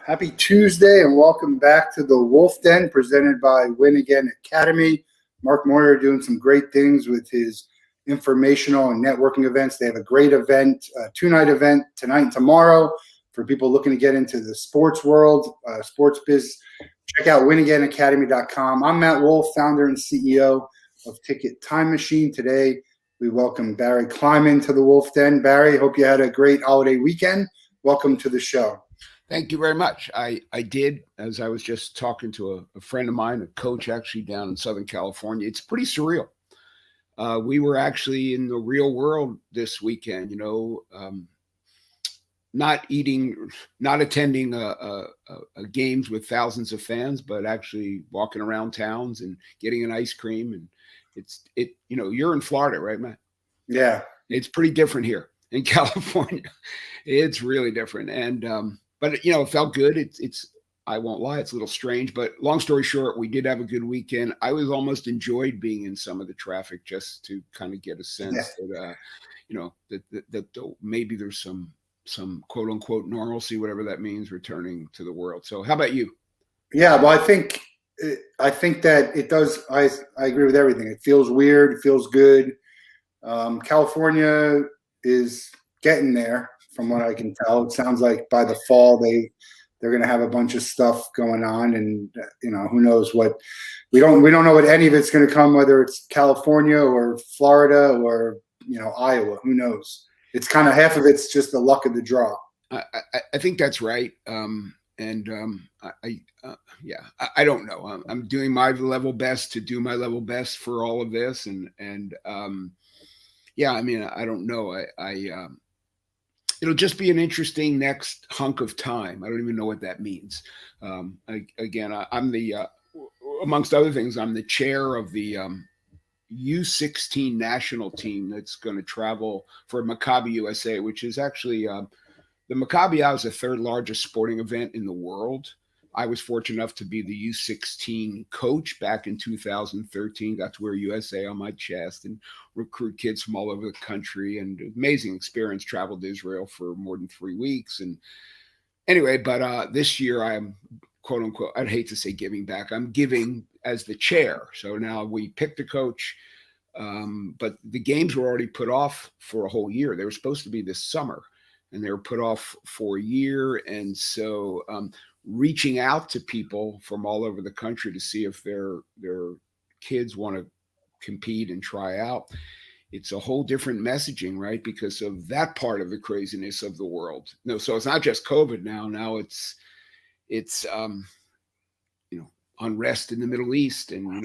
Happy Tuesday and welcome back to the Wolff Den presented by Win Again Academy. Mark Moyer doing some great things with his informational and networking events. They have a great event, a two-night event tonight and tomorrow for people looking to get into the sports world, sports biz. Check out winagainacademy.com. I'm Matt Wolff, founder and CEO of Ticket Time Machine. Today we welcome Barry Kleiman to the Wolff Den. Barry, hope you had a great holiday weekend. Welcome to the show. Thank you very much. I did, as I was just talking to a friend of mine, a coach actually down in Southern California. It's pretty surreal. We were actually in the real world this weekend, not attending games with thousands of fans, but actually walking around towns and getting an ice cream. And you're in Florida, right, Matt? Yeah. It's pretty different here in California. It's really different. But it felt good. I won't lie, it's a little strange, but long story short, we did have a good weekend. I was almost enjoyed being in some of the traffic just to kind of get a sense that maybe there's some quote unquote normalcy, whatever that means, returning to the world. So how about you? Yeah, well, I think that it does. I agree with everything. It feels weird. It feels good. California is getting there. From what I can tell, it sounds like by the fall they're going to have a bunch of stuff going on, and who knows what. We don't know what any of it's going to come, whether it's California or Florida or Iowa. Who knows? It's kind of half of it's just the luck of the draw. I think that's right. I don't know. I'm doing my level best to do my level best for all of this, I don't know. It'll just be an interesting next hunk of time. I don't even know what that means. I'm the, amongst other things, I'm the chair of the U16 national team that's going to travel for Maccabi USA, which is actually the Maccabi is the third largest sporting event in the world. I was fortunate enough to be the U16 coach back in 2013, got to wear USA on my chest and recruit kids from all over the country, and amazing experience, traveled to Israel for more than 3 weeks. And anyway, but this year I'm quote unquote, I'd hate to say giving back, I'm giving as the chair. So now we picked a coach, but the games were already put off for a whole year. They were supposed to be this summer and they were put off for a year. And so, reaching out to people from all over the country to see if their kids want to compete and try out. It's a whole different messaging, right? Because of that part of the craziness of the world. No, so it's not just COVID now. Now it's unrest in the Middle East and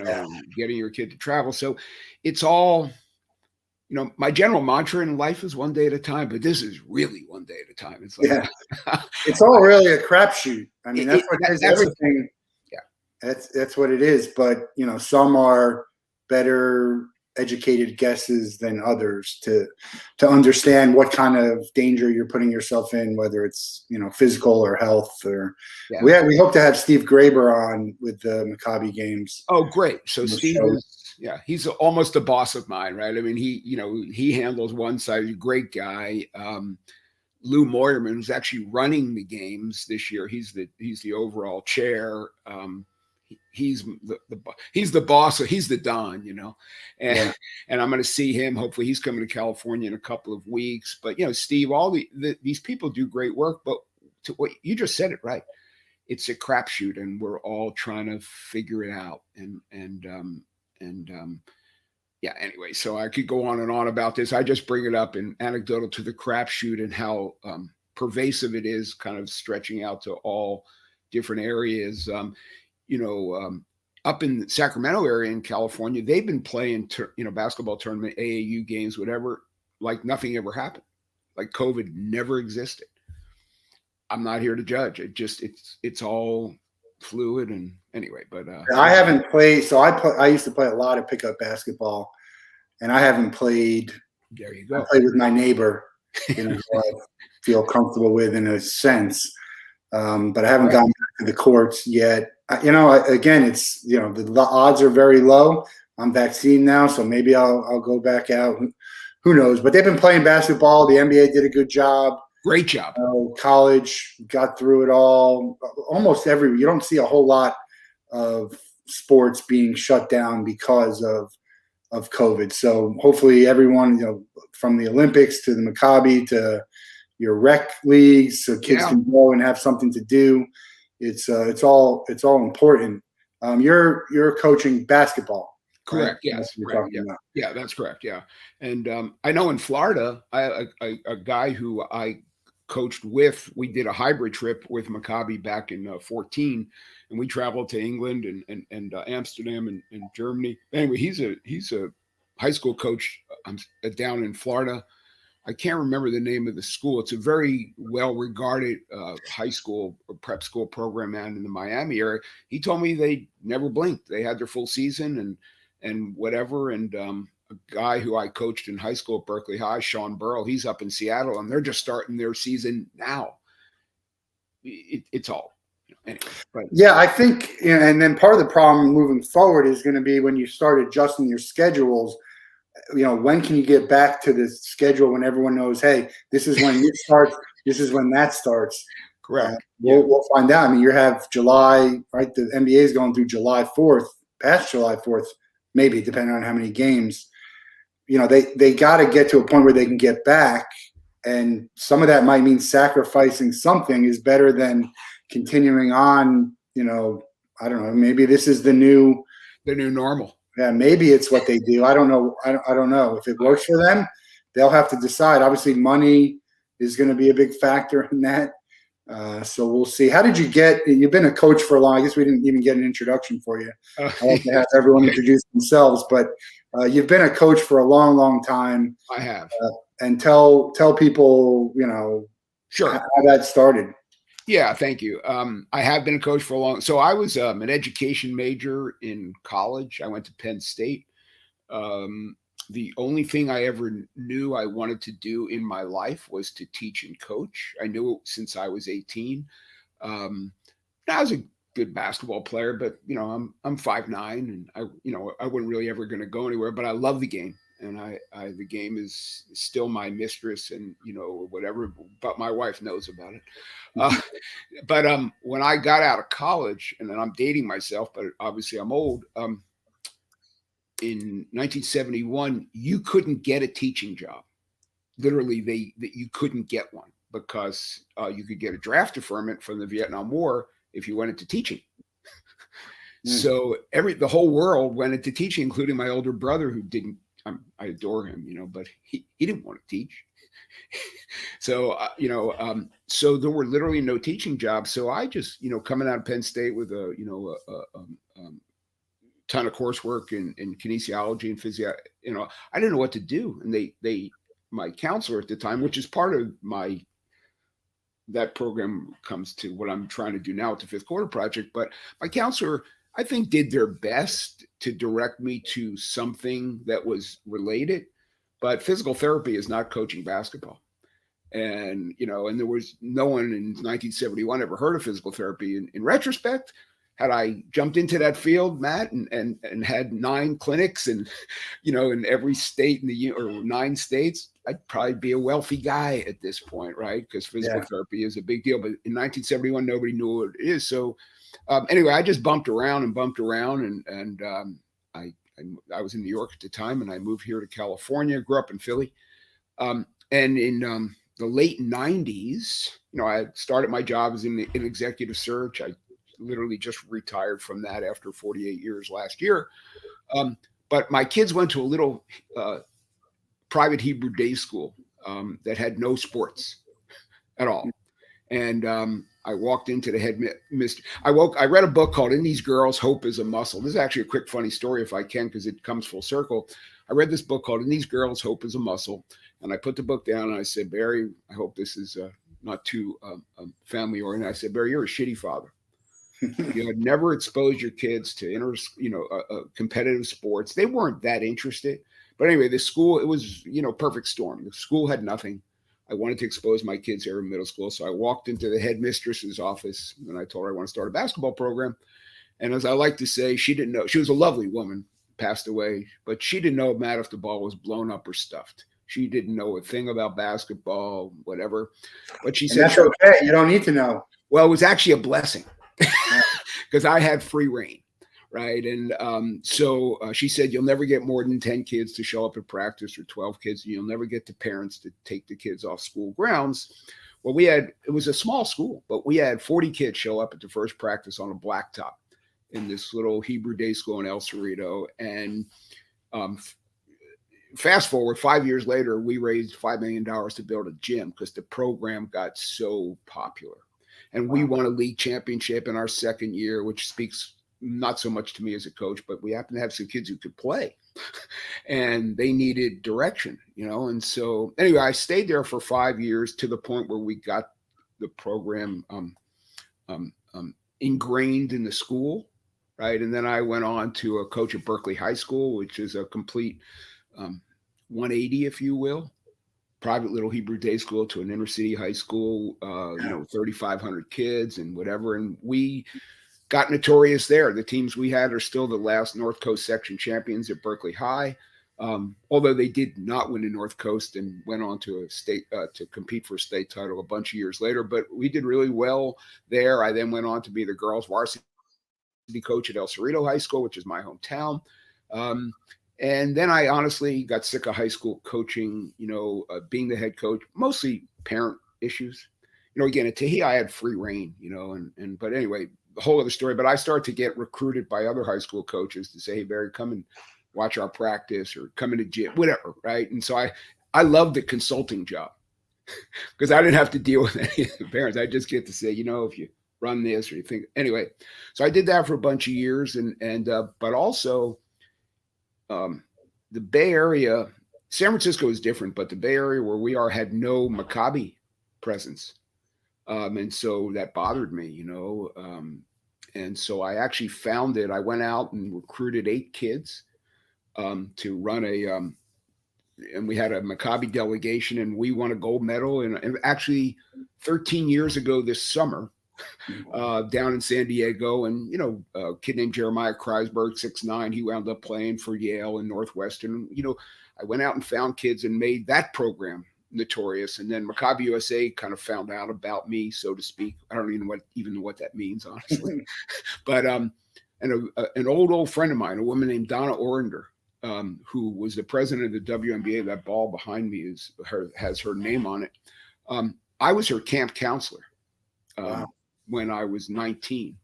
getting your kid to travel. So it's all. My general mantra in life is one day at a time, but this is really one day at a time. It's like, it's all really a crapshoot. I mean, that's what it is. Everything. Yeah, that's what it is. But some are better educated guesses than others to understand what kind of danger you're putting yourself in, whether it's physical or health. Or we hope to have Steve Graber on with the Maccabi games. Oh, great! So Steve is. Yeah, he's almost a boss of mine, right? I mean, he handles one side. He's a great guy. Lou Moyerman, who's actually running the games this year, he's the overall chair. He's the boss, so he's the Don, and I'm going to see him. Hopefully, he's coming to California in a couple of weeks. But Steve, all these people do great work. But to what you just said, it right. It's a crapshoot, and we're all trying to figure it out. Anyway, so I could go on and on about this. I just bring it up in anecdotal to the crapshoot and how pervasive it is, kind of stretching out to all different areas. Up in the Sacramento area in California, they've been playing, basketball tournament, AAU games, whatever, like nothing ever happened. Like COVID never existed. I'm not here to judge. It's all fluid. And anyway, but I haven't played. So I used to play a lot of pickup basketball, and I haven't played. There you go. I played with my neighbor, who I feel comfortable with in a sense, but I haven't gotten back to the courts yet. Again, it's the odds are very low. I'm vaccinated now, so maybe I'll go back out. Who knows? But they've been playing basketball. The NBA did a good job. Great job. College, got through it all. Almost you don't see a whole lot of sports being shut down because of COVID. So hopefully everyone, from the Olympics to the Maccabi to your rec leagues, so kids can go and have something to do. It's all important. You're coaching basketball. Correct. Right? Yes. Correct. Yeah, that's correct. Yeah. And I know in Florida, a guy who I coached with, we did a hybrid trip with Maccabi back in 14, and we traveled to England and Amsterdam and Germany. Anyway, he's a high school coach down in Florida. I can't remember the name of the school. It's a very well-regarded high school or prep school program out in the Miami area. He told me they never blinked. They had their full season and whatever. And a guy who I coached in high school at Berkeley High, Sean Burrell, he's up in Seattle, and they're just starting their season now. It's all. Anyway, but, yeah, I think, and then part of the problem moving forward is going to be when you start adjusting your schedules. When can you get back to the schedule when everyone knows, hey, this is when this starts, this is when that starts. Correct. We'll find out. I mean, you have July, right? The NBA is going through July 4th, past July 4th, maybe depending on how many games. They got to get to a point where they can get back, and some of that might mean sacrificing something is better than continuing on. I don't know. Maybe this is the new normal. Yeah, maybe it's what they do. I don't know. I don't know if it works for them. They'll have to decide. Obviously, money is going to be a big factor in that. So we'll see. How did you get? You've been a coach for a long. I guess we didn't even get an introduction for you. I like to have everyone introduce themselves, but you've been a coach for a long, long time. I have. And tell people, sure, how that started. Yeah, thank you. I have been a coach for a long. So I was an education major in college. I went to Penn State. The only thing I ever knew I wanted to do in my life was to teach and coach. I knew it since I was 18. I was a good basketball player, but I'm 5'9", and I wasn't really ever going to go anywhere. But I love the game, and the game is still my mistress, and whatever. But my wife knows about it. But when I got out of college, and then I'm dating myself, but obviously I'm old. In 1971, you couldn't get a teaching job. Literally, you couldn't get one because you could get a draft deferment from the Vietnam War if you went into teaching. So the whole world went into teaching, including my older brother, who didn't. I adore him, but he didn't want to teach. So so there were literally no teaching jobs. So I just coming out of Penn State with a ton of coursework in kinesiology and physio. I didn't know what to do, and my counselor at the time, which is part of that program comes to what I'm trying to do now with the Fifth Quarter Project. But my counselor, I think, did their best to direct me to something that was related. But physical therapy is not coaching basketball. And, and there was no one in 1971 ever heard of physical therapy. In retrospect, had I jumped into that field, Matt, and had 9 clinics and, in every state or 9 states, I'd probably be a wealthy guy at this point, right? Because physical therapy is a big deal. But in 1971, nobody knew what it is. So anyway, I just bumped around, and I was in New York at the time, and I moved here to California, grew up in Philly. And in the late 90s, I started my job as in executive search. I literally just retired from that after 48 years last year. But my kids went to a little private Hebrew day school that had no sports at all. And I walked into the headmistress. I read a book called In These Girls, Hope is a Muscle. This is actually a quick, funny story if I can, because it comes full circle. I read this book called In These Girls, Hope is a Muscle. And I put the book down and I said, Barry, I hope this is not too family oriented. I said, Barry, you're a shitty father. You had never exposed your kids to competitive sports. They weren't that interested. But anyway, the school, it was, perfect storm. The school had nothing. I wanted to expose my kids here in middle school. So I walked into the headmistress's office and I told her I want to start a basketball program. And as I like to say, she didn't know. She was a lovely woman, passed away, but she didn't know, Matt, if the ball was blown up or stuffed. She didn't know a thing about basketball, whatever. But she And said, that's okay. You don't need to know. well, it was actually a blessing because I had free reign. Right. And so she said, you'll never get more than 10 kids to show up at practice, or 12 kids. And you'll never get the parents to take the kids off school grounds. Well, it was a small school, but we had 40 kids show up at the first practice on a blacktop in this little Hebrew day school in El Cerrito. And fast forward 5 years later, we raised $5 million to build a gym because the program got so popular. And we won a league championship in our second year, which speaks not so much to me as a coach, but we happened to have some kids who could play and they needed direction, And so anyway, I stayed there for 5 years to the point where we got the program ingrained in the school. Right. And then I went on to a coach at Berkeley High School, which is a complete 180, if you will, private little Hebrew day school to an inner city high school, 3,500 kids and whatever. And we got notorious there. The teams we had are still the last North Coast section champions at Berkeley High, although they did not win the North Coast and went on to a state to compete for a state title a bunch of years later. But we did really well there. I then went on to be the girls varsity coach at El Cerrito High School, which is my hometown. And then I honestly got sick of high school coaching, being the head coach, mostly parent issues. Again, at Tahiti, I had free reign, but anyway, the whole other story. But I started to get recruited by other high school coaches to say, hey, Barry, come and watch our practice or come into gym, whatever, right? And so I loved the consulting job because I didn't have to deal with any of the parents. I just get to say, if you run this or you think, anyway. So I did that for a bunch of years. But also, the Bay Area, San Francisco is different, but the Bay Area where we are had no Maccabi presence. And so that bothered me, and so I actually I went out and recruited 8 kids to run and we had a Maccabi delegation and we won a gold medal. And actually 13 years ago this summer, down in San Diego, and a kid named Jeremiah Kreisberg, 6'9", he wound up playing for Yale and Northwestern. I went out and found kids and made that program notorious. And then Maccabi USA kind of found out about me, so to speak. I don't even know what that means, honestly. But and an old friend of mine, a woman named Donna Orender, who was the president of the WNBA. That ball behind me has her name on it. I was her camp counselor. Wow. When I was 19.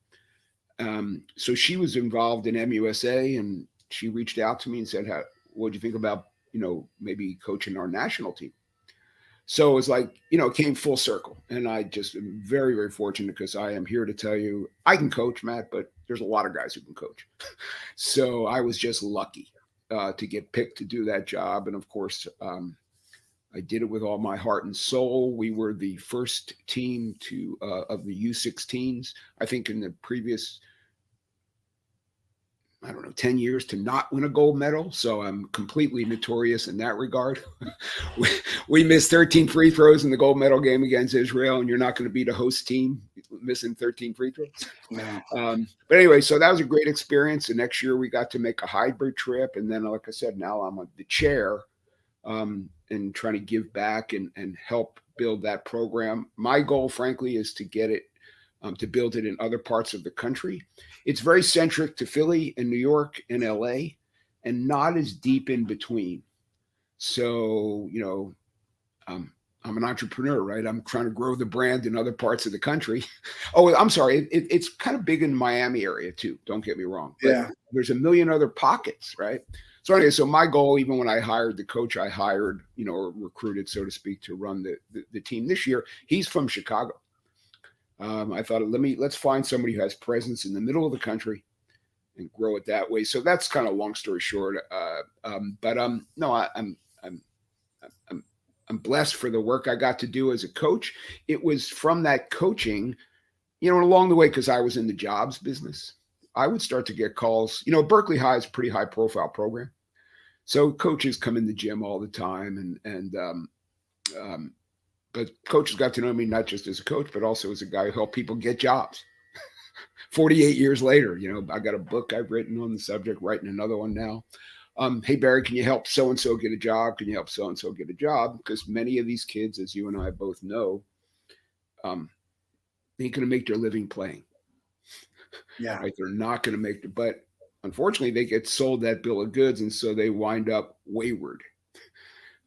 So she was involved in MUSA and she reached out to me and said, what do you think about, maybe coaching our national team? So it was like, it came full circle. And I just am very, very fortunate because I am here to tell you, I can coach, Matt, but there's a lot of guys who can coach. So I was just lucky to get picked to do that job. And of course, I did it with all my heart and soul. We were the first team of the U16s, I think in the previous, 10 years to not win a gold medal. So I'm completely notorious in that regard. we missed 13 free throws in the gold medal game against Israel, and you're not going to beat a host team missing 13 free throws. No. But anyway, so that was a great experience. The next year we got to make a hybrid trip. And then, like I said, now I'm on the chair. And trying to give back and help build that program. My goal, frankly, is to get it, to build it in other parts of the country. It's very centric to Philly and New York and LA and not as deep in between. So, I'm an entrepreneur, right? I'm trying to grow the brand in other parts of the country. Oh, I'm sorry. It's kind of big in the Miami area too. Don't get me wrong. But yeah. There's a million other pockets, right? So anyway, so my goal, even when I hired the coach, I hired, or recruited, so to speak, to run the team this year. He's from Chicago. I thought, let's find somebody who has presence in the middle of the country and grow it that way. So that's kind of long story short. No, I'm blessed for the work I got to do as a coach. It was from that coaching, along the way, because I was in the jobs business, I would start to get calls. Berkeley High is a pretty high profile program. So coaches come in the gym all the time, but coaches got to know me not just as a coach, but also as a guy who helped people get jobs. 48 years later, I got a book I've written on the subject, writing another one now. hey, Barry, can you help so-and-so get a job? Can you help so-and-so get a job? Because many of these kids, as you and I both know, they ain't going to make their living playing. Yeah. Right? They're not going to make it. But unfortunately, they get sold that bill of goods, and so they wind up wayward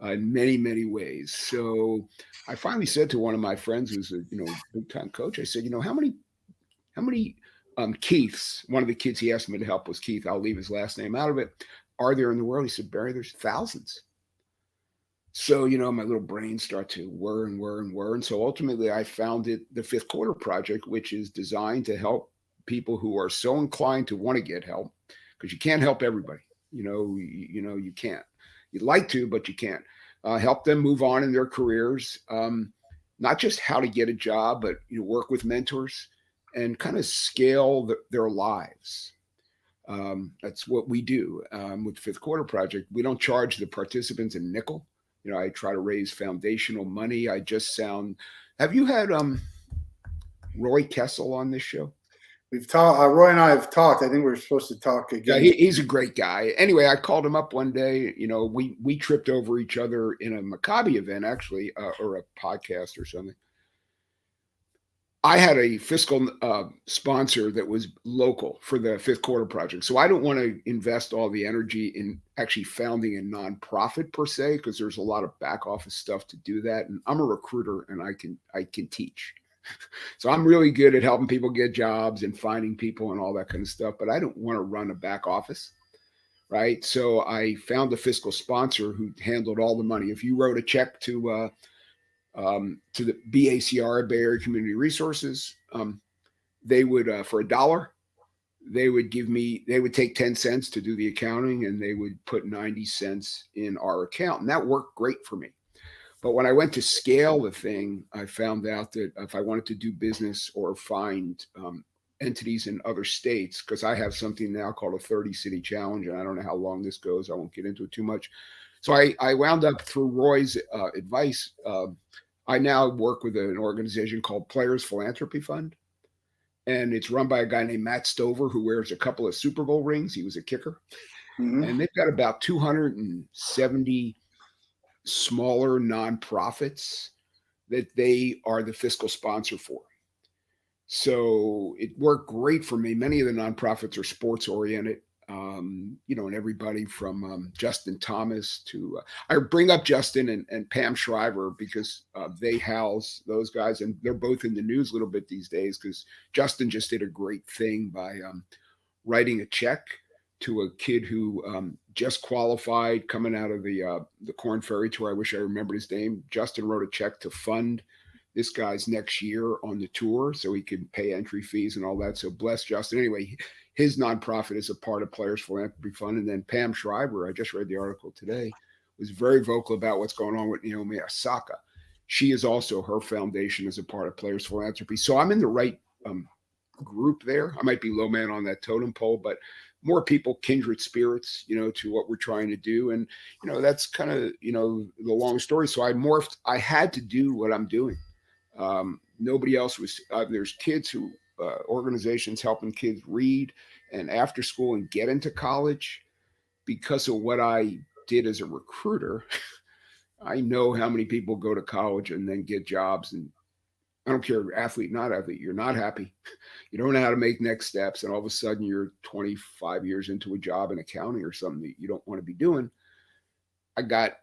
in many, many ways. So I finally said to one of my friends who's a big-time coach, I said, how many Keiths, one of the kids he asked me to help was Keith, I'll leave his last name out of it, are there in the world? He said, Barry, there's thousands. So, my little brain start to whir and whir and whir. And so ultimately I founded the Fifth Quarter Project, which is designed to help people who are so inclined to want to get help, because you can't help everybody. You can't. You'd like to, but you can't. Help them move on in their careers, not just how to get a job, but work with mentors and kind of scale their lives. That's what we do with the Fifth Quarter Project. We don't charge the participants a nickel. I try to raise foundational money. Have you had Roy Kessel on this show? We've talked. Roy and I have talked. I think we're supposed to talk again. Yeah, he's a great guy. Anyway, I called him up one day. We tripped over each other in a Maccabi event, actually, or a podcast or something. I had a fiscal sponsor that was local for the Fifth Quarter Project. So I don't want to invest all the energy in actually founding a nonprofit per se, because there's a lot of back office stuff to do that. And I'm a recruiter and I can teach. So I'm really good at helping people get jobs and finding people and all that kind of stuff, but I don't want to run a back office. Right. So I found a fiscal sponsor who handled all the money. If you wrote a check to the BACR, Bay Area Community Resources, they would, for $1, they would take 10 cents to do the accounting, and they would put 90 cents in our account. And that worked great for me. But when I went to scale the thing, I found out that if I wanted to do business or find entities in other states, because I have something now called a 30-city challenge, and I don't know how long this goes. I won't get into it too much. So I wound up, through Roy's advice, I now work with an organization called Players Philanthropy Fund, and it's run by a guy named Matt Stover, who wears a couple of Super Bowl rings. He was a kicker. Mm-hmm. And they've got about 270 smaller nonprofits that they are the fiscal sponsor for. So it worked great for me. Many of the nonprofits are sports oriented. And everybody from Justin Thomas to I bring up Justin and Pam Shriver because they house those guys, and they're both in the news a little bit these days because Justin just did a great thing by writing a check to a kid who just qualified coming out of the Corn Ferry Tour. I wish I remembered his name. Justin wrote a check to fund this guy's next year on the tour so he could pay entry fees and all that. So bless Justin. Anyway, his nonprofit is a part of Players Philanthropy Fund. And then Pam Shriver, I just read the article today, was very vocal about what's going on with Naomi Osaka. She is also, her foundation is a part of Players Philanthropy. So I'm in the right group there. I might be low man on that totem pole, but more people, kindred spirits, to what we're trying to do. And, that's kind of, the long story. So I had to do what I'm doing. Nobody else was, there's kids who, organizations helping kids read and after school and get into college because of what I did as a recruiter. I know how many people go to college and then get jobs, and I don't care, athlete, not athlete, you're not happy. You don't know how to make next steps. And all of a sudden you're 25 years into a job in accounting or something that you don't want to be doing. I got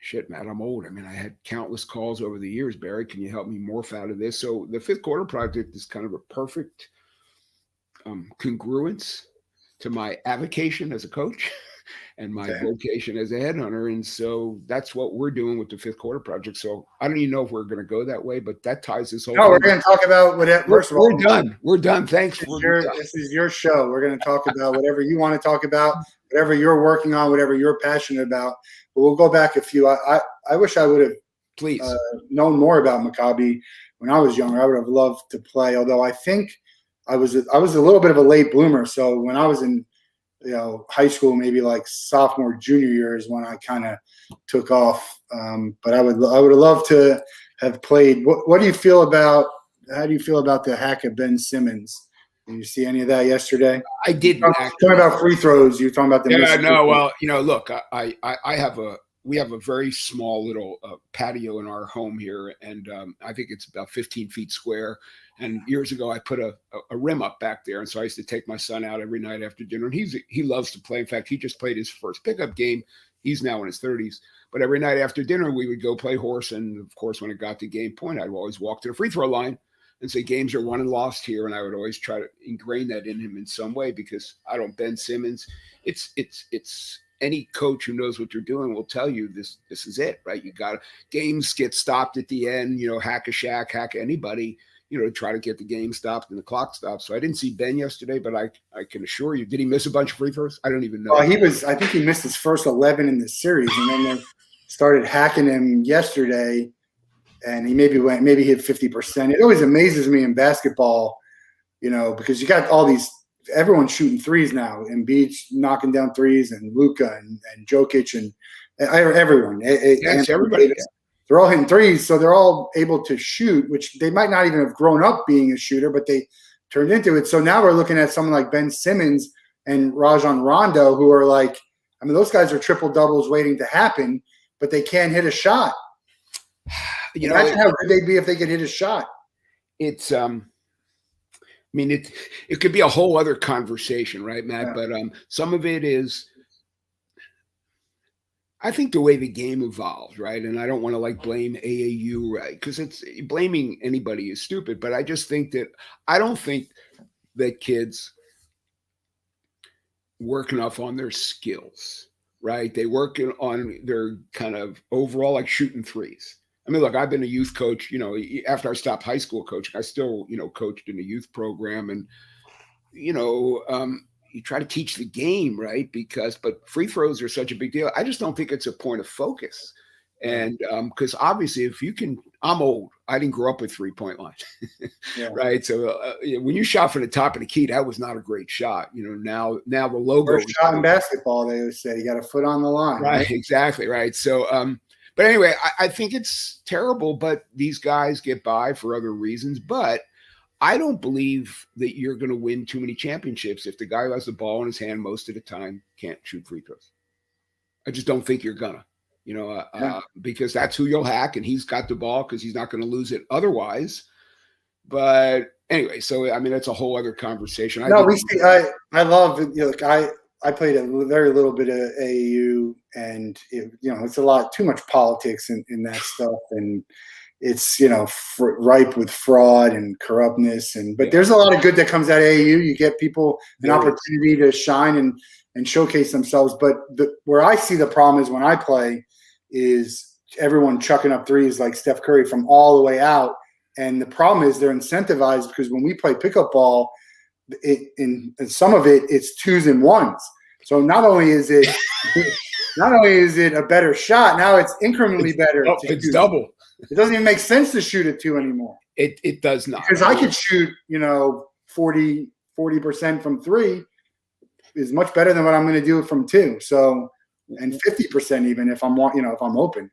shit, Matt, I'm old. I mean, I had countless calls over the years. Barry, can you help me morph out of this? So the Fifth Quarter Project is kind of a perfect congruence to my avocation as a coach and my vocation as a headhunter. And so that's what we're doing with the Fifth Quarter Project. So I don't even know if we're going to go that way, but that ties this whole thing. We're going to talk about whatever. First of all, we're done. We're done. Thanks. This is your show. We're going to talk about whatever you want to talk about, whatever you're working on, whatever you're passionate about. But we'll go back a few. I wish I would have known more about Maccabi when I was younger. I would have loved to play, although I think I was a little bit of a late bloomer. So when I was in high school, maybe like sophomore, junior year is when I kind of took off. But I would have loved to have played. What do you feel about? How do you feel about the hack of Ben Simmons Did you see any of that yesterday? I didn't Talking about free throws. You're talking about the no. Well, look, we have a very small little patio in our home here, and I think it's about 15 feet square. And years ago, I put a rim up back there, and so I used to take my son out every night after dinner. And he loves to play. In fact, he just played his first pickup game. He's now in his 30s. But every night after dinner, we would go play horse. And of course, when it got to game point, I'd always walk to the free throw line and say games are won and lost here. And I would always try to ingrain that in him in some way, because I don't Ben Simmons. It's any coach who knows what they're doing will tell you this is it, right? You got games get stopped at the end, hack a Shaq, hack anybody, to try to get the game stopped and the clock stopped. So I didn't see Ben yesterday, but I can assure you, did he miss a bunch of free throws? I don't even know. I think he missed his first 11 in the series, and then they started hacking him yesterday, and he maybe hit 50%. It always amazes me in basketball, because you got everyone's shooting threes now, and Embiid's knocking down threes, and Luka and Jokic and everyone. Yes, everybody. They're all hitting threes, so they're all able to shoot, which they might not even have grown up being a shooter, but they turned into it. So now we're looking at someone like Ben Simmons and Rajon Rondo, who are those guys are triple doubles waiting to happen, but they can't hit a shot. Imagine how good they'd be if they could hit a shot. It's it could be a whole other conversation, right, Matt? Yeah. But some of it is, I think, the way the game evolved, right? And I don't want to blame AAU, right? Because it's blaming anybody is stupid. But I just think I don't think that kids work enough on their skills, right? They work on their kind of overall, shooting threes. Look, I've been a youth coach, after I stopped high school coaching, I still, coached in a youth program, and, you try to teach the game, right? But free throws are such a big deal. I just don't think it's a point of focus. And because obviously I'm old. I didn't grow up with 3-point line, right? So when you shot from the top of the key, that was not a great shot. Now the logo. First shot in basketball, they would say, you got a foot on the line. Right, exactly, right. So, but anyway, I think it's terrible, but these guys get by for other reasons. But I don't believe that you're going to win too many championships if the guy who has the ball in his hand most of the time can't shoot free throws. I just don't think you're gonna, because that's who you'll hack, and he's got the ball because he's not going to lose it otherwise. But anyway, so it's a whole other conversation. I love it. I played a very little bit of AAU, and it's a lot too much politics in that stuff, and it's ripe with fraud and corruptness, but there's a lot of good that comes out of AAU. You get people an opportunity to shine and showcase themselves. But where I see the problem is when I play is everyone chucking up threes like Steph Curry from all the way out, and the problem is they're incentivized because when we play pickup ball, in some of it's twos and ones. So not only is it a better shot, now it's incrementally better. It's double. It doesn't even make sense to shoot at two anymore. It does not. Because I could shoot, 40% from three is much better than what I'm going to do from two. So, and 50% even if I'm open.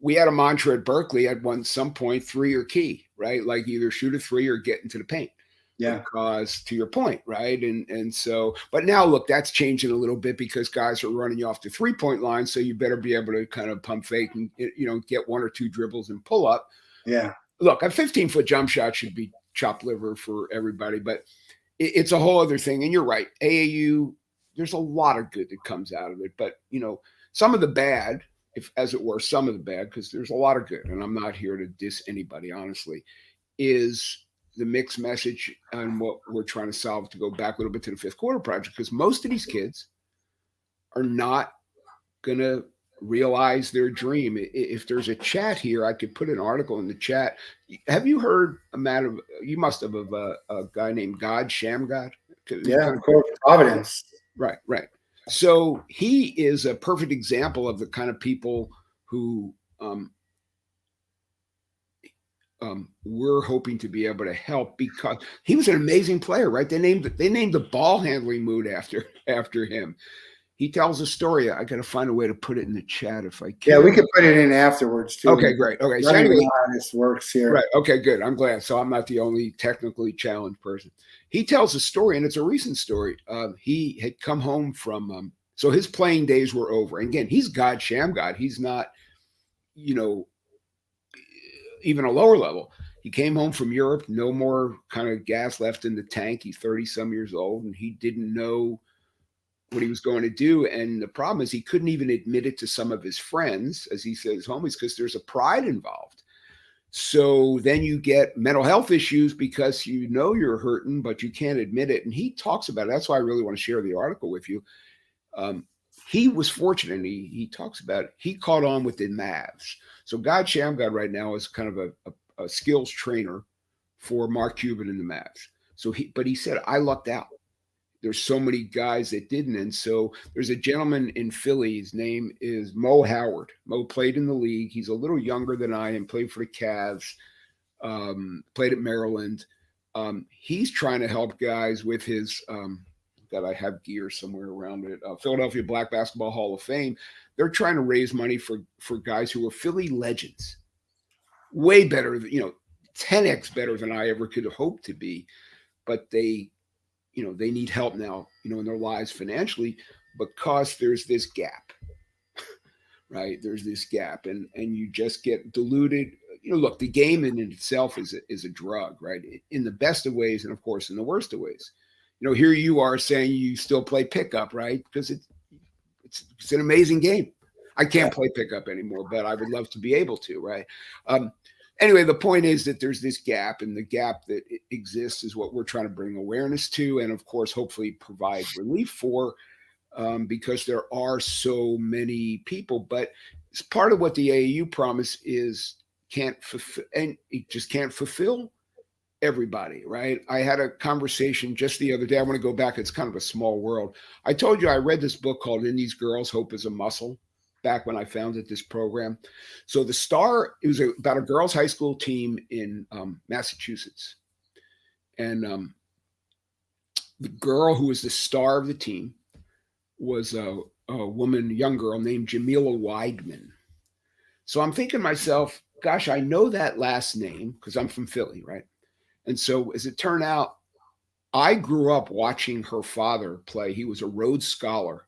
We had a mantra at Berkeley at some point, three or key, right? Either shoot a three or get into the paint. Yeah. Because to your point, right? And so, but now look, that's changing a little bit because guys are running you off the 3-point line. So you better be able to kind of pump fake and, get one or two dribbles and pull up. Yeah. Look, a 15-foot jump shot should be chopped liver for everybody, but it's a whole other thing. And you're right. AAU, there's a lot of good that comes out of it, but some of the bad, some of the bad, because there's a lot of good, and I'm not here to diss anybody, honestly, is the mixed message on what we're trying to solve, to go back a little bit to the fifth quarter project, because most of these kids are not going to realize their dream. If there's a chat here, I could put an article in the chat. Have you heard, you must have, of a guy named Shamgod? Yeah, of course, Providence. Right. So he is a perfect example of the kind of people who we're hoping to be able to help, because he was an amazing player, right? They named the ball handling mood after him. he tells a story. I got to find a way to put it in the chat if I can. Yeah, we could put it in afterwards too. Okay, great. Okay, I so don't even anyway, know how this works here. right. Okay, good. I'm glad. So I'm not the only technically challenged person. He tells a story, and it's a recent story. He had come home from, so his playing days were over. And again, he's God, sham God. He's not, you know, even a lower level. He came home from Europe, no more kind of gas left in the tank. He's 30 some years old, and he didn't know what he was going to do. And the problem is he couldn't even admit it to some of his friends, as he says, homies, because there's a pride involved. So then you get mental health issues because you know you're hurting, but you can't admit it. And he talks about it. That's why I really want to share the article with you. He was fortunate. And he talks about it. He caught on with the Mavs. So God Shamgod right now is kind of a skills trainer for Mark Cuban and the Mavs. So but he said, I lucked out. There's so many guys that didn't. And so there's a gentleman in Philly. His name is Mo Howard. Mo played in the league. He's a little younger than I am, played for the Cavs, played at Maryland. He's trying to help guys with his, that I have gear somewhere around it, Philadelphia Black Basketball Hall of Fame. They're trying to raise money for guys who are Philly legends. Way better, 10x better than I ever could have hoped to be. But they need help now, in their lives financially, because there's this gap, right? There's this gap, and you just get diluted. Look, the game in itself is a drug, right? In the best of ways, and of course, in the worst of ways. Here you are saying you still play pickup, right? Because it's an amazing game. I can't play pickup anymore, but I would love to be able to, right? Anyway, the point is that there's this gap, and the gap that exists is what we're trying to bring awareness to, and of course, hopefully provide relief for, because there are so many people. But it's part of what the AAU promise is can't fulfill, and it just can't fulfill everybody, right? I had a conversation just the other day. I want to go back. It's kind of a small world. I told you I read this book called In These Girls, Hope is a Muscle, back when I founded this program. So the star, it was about a girls' high school team in Massachusetts. And the girl who was the star of the team was a young girl named Jamila Weidman. So I'm thinking to myself, gosh, I know that last name because I'm from Philly, right? And so as it turned out, I grew up watching her father play. He was a Rhodes Scholar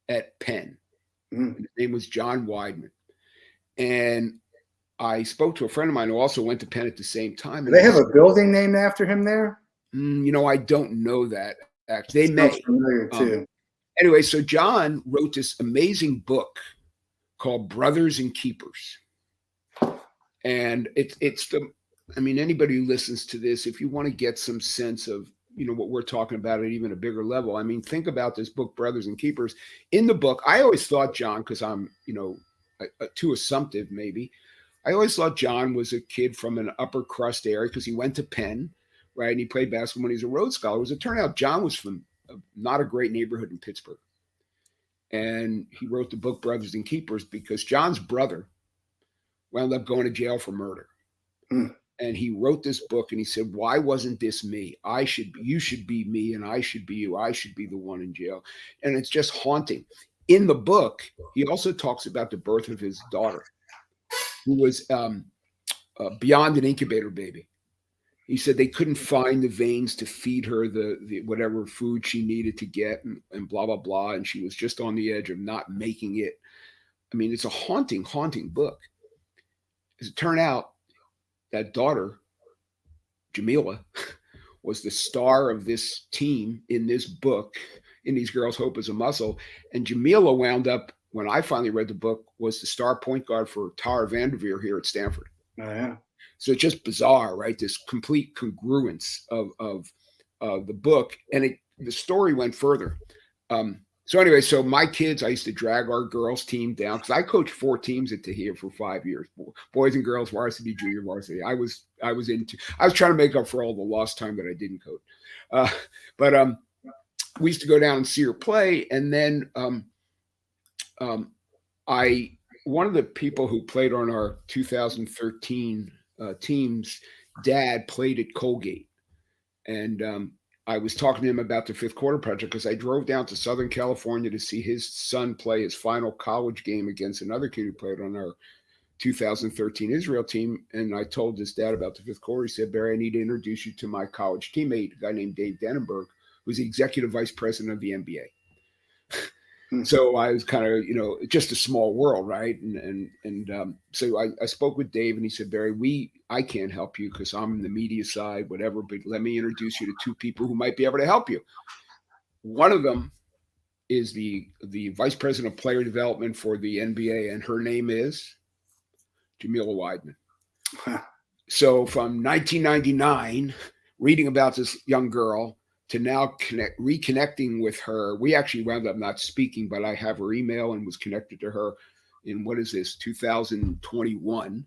at Penn. His name was John Weidman. And I spoke to a friend of mine who also went to Penn at the same time. Do they have a building named after him there? I don't know that. Actually, they may. Familiar too. Anyway, so John wrote this amazing book called Brothers and Keepers. And anybody who listens to this, if you want to get some sense of, what we're talking about at even a bigger level, think about this book, Brothers and Keepers. In the book, I always thought John, because I'm, too assumptive maybe, I always thought John was a kid from an upper crust area because he went to Penn, right? And he played basketball when he was a Rhodes Scholar. As it turned out, John was from not a great neighborhood in Pittsburgh. And he wrote the book, Brothers and Keepers, because John's brother wound up going to jail for murder. And he wrote this book and he said, why wasn't this me? You should be me, and I should be you. I should be the one in jail. And it's just haunting. In the book, he also talks about the birth of his daughter, who was beyond an incubator baby. He said they couldn't find the veins to feed her the whatever food she needed to get, and blah, blah, blah. And she was just on the edge of not making it. It's a haunting, haunting book. As it turned out, that daughter, Jamila, was the star of this team in this book, In These Girls, Hope is a Muscle. And Jamila wound up, when I finally read the book, was the star point guard for Tara Vanderveer here at Stanford. Oh, yeah. So it's just bizarre, right? This complete congruence of the book. And the story went further. So anyway, so my kids, I used to drag our girls team down because I coached 4 teams at Tahir for 5 years, boys and girls, varsity, junior varsity. I was trying to make up for all the lost time that I didn't coach. But we used to go down and see her play. And then one of the people who played on our 2013 team's dad played at Colgate. And I was talking to him about the fifth quarter project because I drove down to Southern California to see his son play his final college game against another kid who played on our 2013 Israel team. And I told his dad about the fifth quarter. He said, Barry, I need to introduce you to my college teammate, a guy named Dave Denenberg, who's the executive vice president of the NBA. So I was kind of, just a small world, right? So I spoke with Dave, and he said, Barry, I can't help you because I'm in the media side, whatever, but let me introduce you to two people who might be able to help you. One of them is the vice president of player development for the NBA, and her name is Jamila Weidman. So from 1999, reading about this young girl to now reconnecting with her, we actually wound up not speaking, but I have her email and was connected to her in 2021.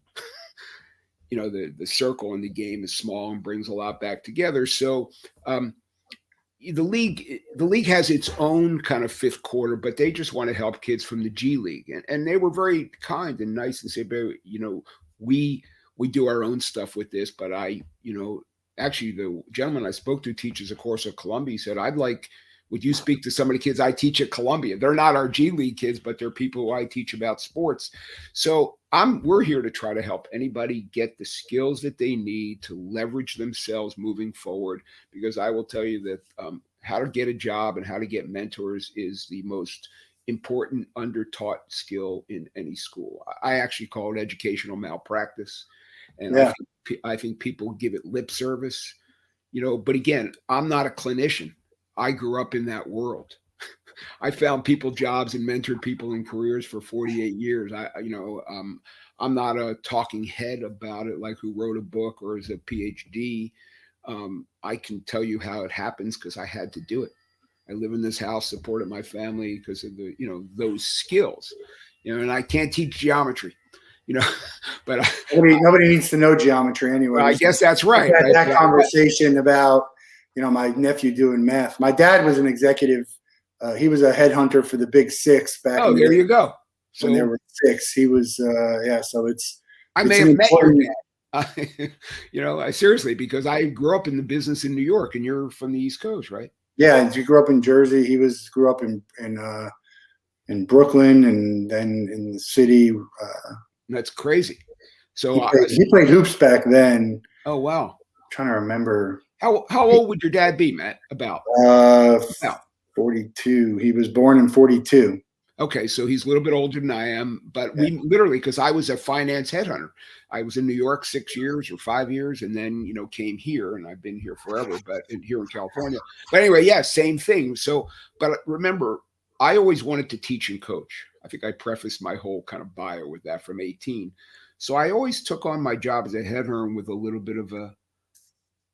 The circle in the game is small and brings a lot back together. So the league has its own kind of fifth quarter, but they just want to help kids from the G League. And they were very kind and nice and said, we do our own stuff with this, but actually, the gentleman I spoke to teaches a course at Columbia. He said, would you speak to some of the kids I teach at Columbia? They're not our G League kids, but they're people who I teach about sports. So we're here to try to help anybody get the skills that they need to leverage themselves moving forward, because I will tell you that how to get a job and how to get mentors is the most important undertaught skill in any school. I actually call it educational malpractice. And yeah. I think people give it lip service, but again, I'm not a clinician. I grew up in that world. I found people jobs and mentored people in careers for 48 years. I'm not a talking head about it, like who wrote a book or is a PhD. I can tell you how it happens because I had to do it. I live in this house, supported my family because of those skills, and I can't teach geometry. But nobody needs to know geometry anyway. Well, I guess that's right. We had that conversation about, my nephew doing math. My dad was an executive. He was a headhunter for the Big Six back. Oh, there you go. So when there were six, he was. So it's. I may have met your dad. I seriously, because I grew up in the business in New York, and you're from the East Coast, right? Yeah, he grew up in Jersey. He grew up in Brooklyn, and then in the city. That's crazy. So he played hoops back then. Oh wow! I'm trying to remember. How old would your dad be, Matt? About 42. He was born in 42. Okay, so he's a little bit older than I am, but we literally, because I was a finance headhunter. I was in New York 6 years or 5 years, and then came here, and I've been here forever, but here in California. But anyway, same thing. So, but remember, I always wanted to teach and coach. I think I prefaced my whole kind of bio with that from 18. So I always took on my job as a headhunter with a little bit of a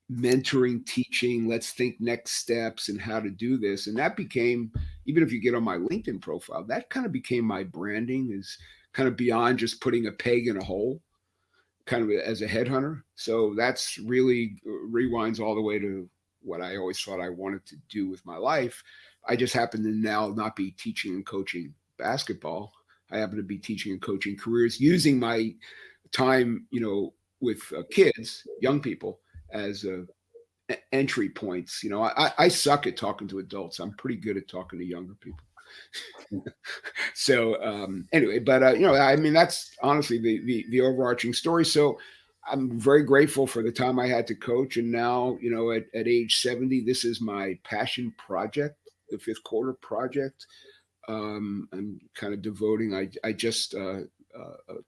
mentoring, teaching, let's think next steps and how to do this. And that became, even if you get on my LinkedIn profile, that kind of became my branding, is kind of beyond just putting a peg in a hole, kind of as a headhunter. So that's really rewinds all the way to what I always thought I wanted to do with my life. I just happen to now not be teaching and coaching basketball. I happen to be teaching and coaching careers using my time, with kids, young people, as entry points. I suck at talking to adults. I'm pretty good at talking to younger people. So anyway, but that's honestly the overarching story. So I'm very grateful for the time I had to coach, and now at age 70, this is my passion project, the fifth quarter project. I'm kind of devoting. I just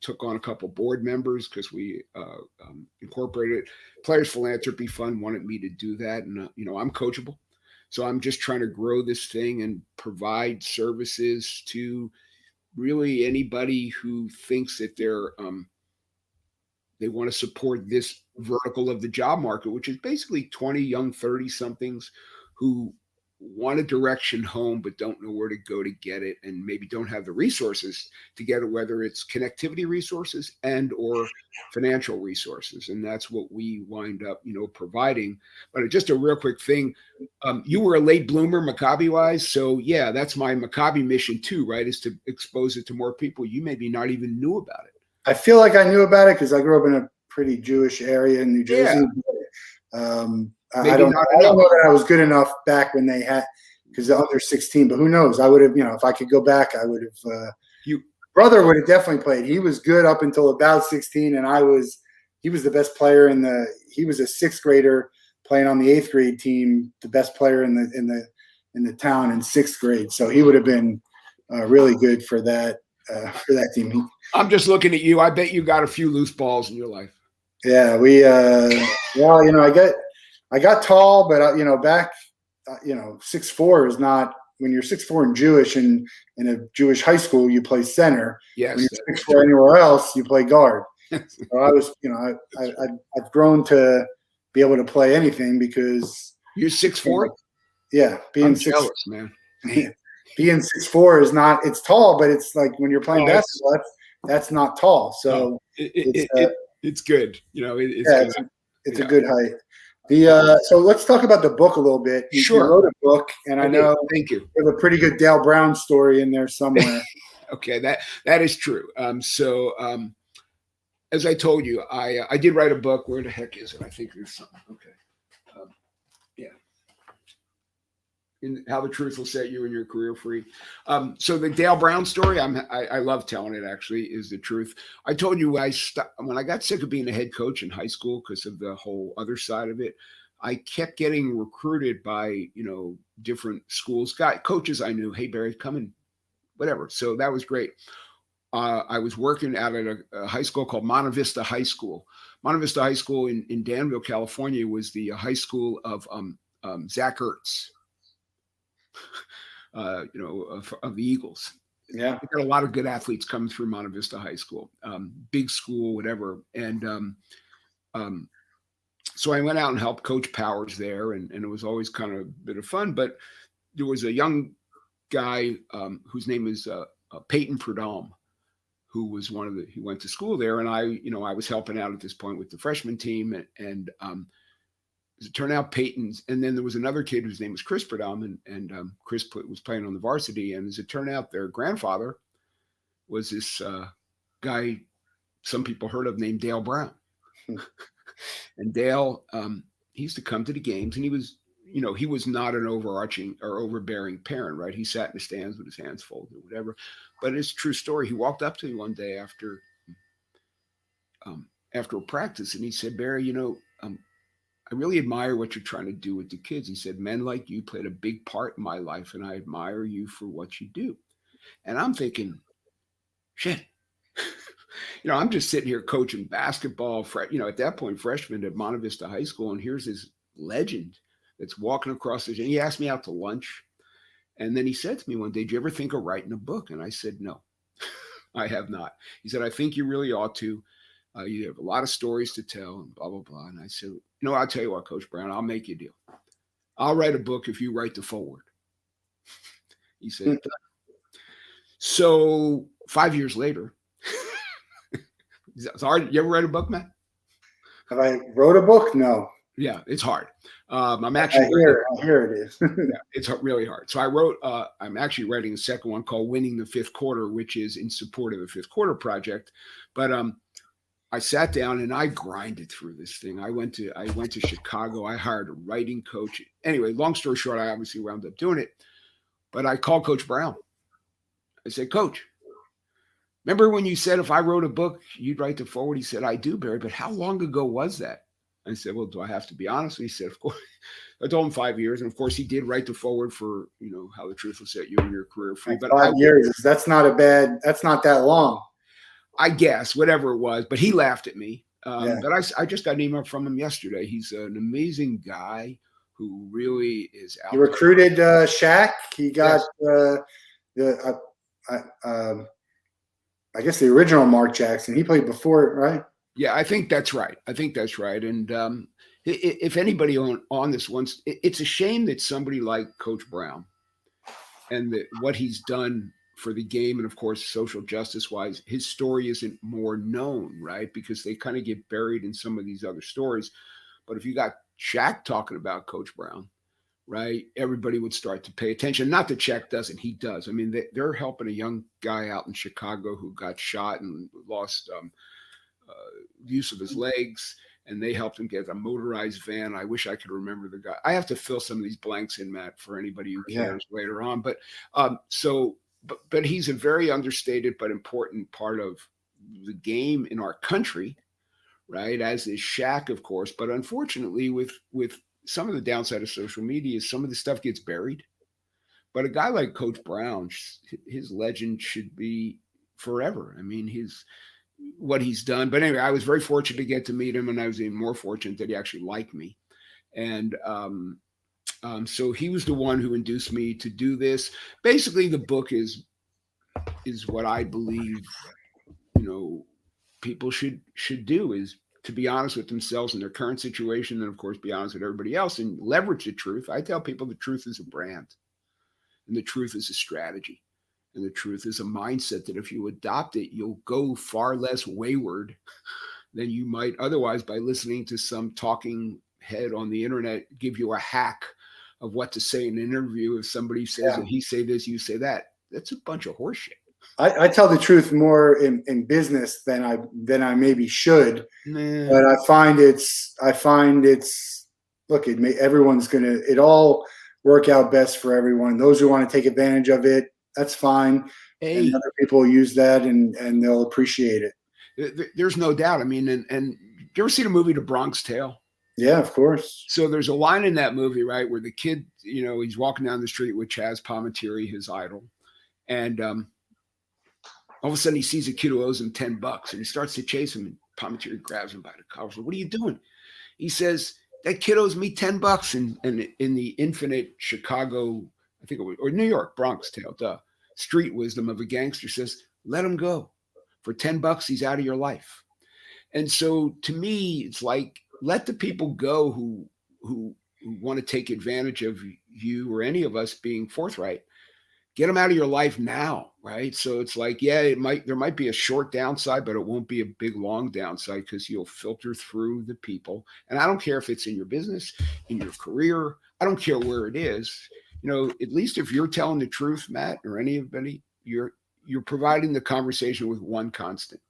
took on a couple board members because we incorporated Players Philanthropy Fund wanted me to do that, and I'm coachable, so I'm just trying to grow this thing and provide services to really anybody who thinks that they want to support this vertical of the job market, which is basically 20 young 30 somethings who want a direction home but don't know where to go to get it, and maybe don't have the resources to get it, whether it's connectivity resources and or financial resources. And that's what we wind up providing. But just a real quick thing, you were a late bloomer Maccabi wise, so that's my Maccabi mission too, right, is to expose it to more people you maybe not even knew about it. I feel like I knew about it because I grew up in a pretty Jewish area in New Jersey. I don't know. I don't know that I was good enough back when they had, because the under 16. But who knows? I would have, if I could go back, I would have. Brother would have definitely played. He was good up until about 16, and he was the best player he was a sixth grader playing on the eighth grade team, the best player in the town in sixth grade. So he would have been really good for that team. I'm just looking at you. I bet you got a few loose balls in your life. Yeah, I got tall, but back, 6'4" is not. When you're 6'4" and Jewish, and in a Jewish high school, you play center. Yes. When you're 6'4" anywhere else, you play guard. So I was, I've grown to be able to play anything because you're 6'4". Yeah, being jealous, man. Being 6'4" is not. It's tall, but it's like when you're playing basketball, that's not tall. So it's good. It's a good height. So let's talk about the book a little bit. Sure. You wrote a book, and I know Thank you. There's a pretty good Dale Brown story in there somewhere. Okay, that is true. As I told you, I did write a book. Where the heck is it? I think there's something. Okay. In How the Truth Will Set You and Your Career Free. So the Dale Brown story, I love telling it, actually, is the truth. I told you when I got sick of being a head coach in high school because of the whole other side of it, I kept getting recruited by, different schools, coaches I knew. Hey, Barry, come in, whatever. So that was great. I was working out at a high school called Monte Vista High School. Monte Vista High School in Danville, California, was the high school of Zach Ertz. Of the Eagles. Yeah. We got a lot of good athletes coming through Monte Vista High School, big school, whatever. And so I went out and helped Coach Powers there, and it was always kind of a bit of fun. But there was a young guy whose name is Peyton Prudhomme, who was he went to school there, and I was helping out at this point with the freshman team, and as it turned out, Peyton's, and then there was another kid whose name was Chris Prudhomme, and Chris was playing on the varsity. And as it turned out, their grandfather was this guy some people heard of named Dale Brown. And Dale, he used to come to the games, and he was not an overarching or overbearing parent, right? He sat in the stands with his hands folded or whatever. But it's a true story. He walked up to me one day after a practice, and he said, Barry, I really admire what you're trying to do with the kids. He said, men like you played a big part in my life, and I admire you for what you do. And I'm thinking, shit, I'm just sitting here coaching basketball, at that point, freshman at Monte Vista High School. And here's this legend that's walking across the, and he asked me out to lunch. And then he said to me one day, did you ever think of writing a book? And I said, no, I have not. He said, I think you really ought to. You have a lot of stories to tell and blah, blah, blah. And I said, I'll tell you what, Coach Brown, I'll make you a deal. I'll write a book if you write the foreword. He said, so 5 years later, it's hard. You ever read a book, Matt? Have I wrote a book? No. Yeah, it's hard. I'm actually. I hear it is. Yeah, it's really hard. So I'm actually writing a second one called Winning the Fifth Quarter, which is in support of the Fifth Quarter Project. But I sat down and I grinded through this thing. I went to Chicago. I hired a writing coach. Anyway, long story short, I obviously wound up doing it. But I called Coach Brown. I said, Coach, remember when you said if I wrote a book, you'd write the foreword? He said, I do, Barry, but how long ago was that? I said, well, do I have to be honest? And he said, of course. I told him 5 years. And of course, he did write the foreword for, How the Truth Will Set You and Your Career Free. But 5 years, that's not that long. I guess, whatever it was. But he laughed at me. But I just got an email from him yesterday. He's an amazing guy who really is out. He recruited Shaq. He got I guess the original Mark Jackson. He played before it, right? Yeah, I think that's right. And if anybody on this wants, it's a shame that somebody like Coach Brown and what he's done for the game, and of course, social justice wise, his story isn't more known, right? Because they kind of get buried in some of these other stories. But if you got Shaq talking about Coach Brown, right, everybody would start to pay attention. Not that Shaq doesn't, he does. I mean, they're helping a young guy out in Chicago who got shot and lost use of his legs. and they helped him get a motorized van. I wish I could remember the guy. I have to fill some of these blanks in, Matt, for anybody who cares later on. But but he's a very understated but important part of the game in our country, right? As is Shaq, of course. But unfortunately, with some of the downside of social media, some of the stuff gets buried. But a guy like Coach Brown, his legend should be forever. I mean, what he's done. But anyway, I was very fortunate to get to meet him, and I was even more fortunate that he actually liked me. And so he was the one who induced me to do this. Basically, the book is what I believe, people should do, is to be honest with themselves in their current situation, and of course, be honest with everybody else and leverage the truth. I tell people the truth is a brand, and the truth is a strategy. And the truth is a mindset that if you adopt it, you'll go far less wayward than you might otherwise by listening to some talking head on the internet give you a hack of what to say in an interview. If somebody says that he say this, you say that. That's a bunch of horseshit. I tell the truth more in business than I maybe should. Nah. But I find it's look, it all work out best for everyone. Those who want to take advantage of it, that's fine. Hey. And other people use that and they'll appreciate it. There's no doubt. I mean, and you ever seen a movie, The Bronx Tale? Yeah, of course. So there's a line in that movie, right, where the kid, he's walking down the street with Chaz Palminteri, his idol. And all of a sudden he sees a kid who owes him $10 and he starts to chase him. And Palminteri grabs him by the collar. What are you doing? He says, that kid owes me $10. And in the infinite Chicago, I think it was, or New York, Bronx Tale, street wisdom of a gangster says, let him go. For $10, he's out of your life. And so to me, it's like, let the people go who want to take advantage of you or any of us being forthright. Get them out of your life now, right? So it's like, there might be a short downside, but it won't be a big, long downside because you'll filter through the people. And I don't care if it's in your business, in your career. I don't care where it is. At least if you're telling the truth, Matt, or anybody, you're providing the conversation with one constant,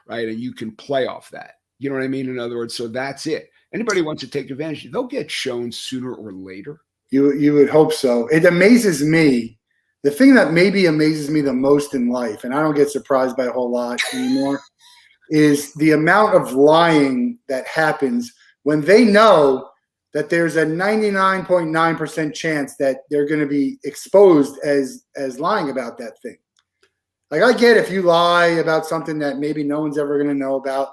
right? And you can play off that. You know what I mean? In other words, so that's it. Anybody wants to take advantage, they'll get shown sooner or later. You would hope so. It amazes me. The thing that maybe amazes me the most in life, and I don't get surprised by a whole lot anymore, is the amount of lying that happens when they know that there's a 99.9% chance that they're going to be exposed as lying about that thing. Like, I get if you lie about something that maybe no one's ever going to know about,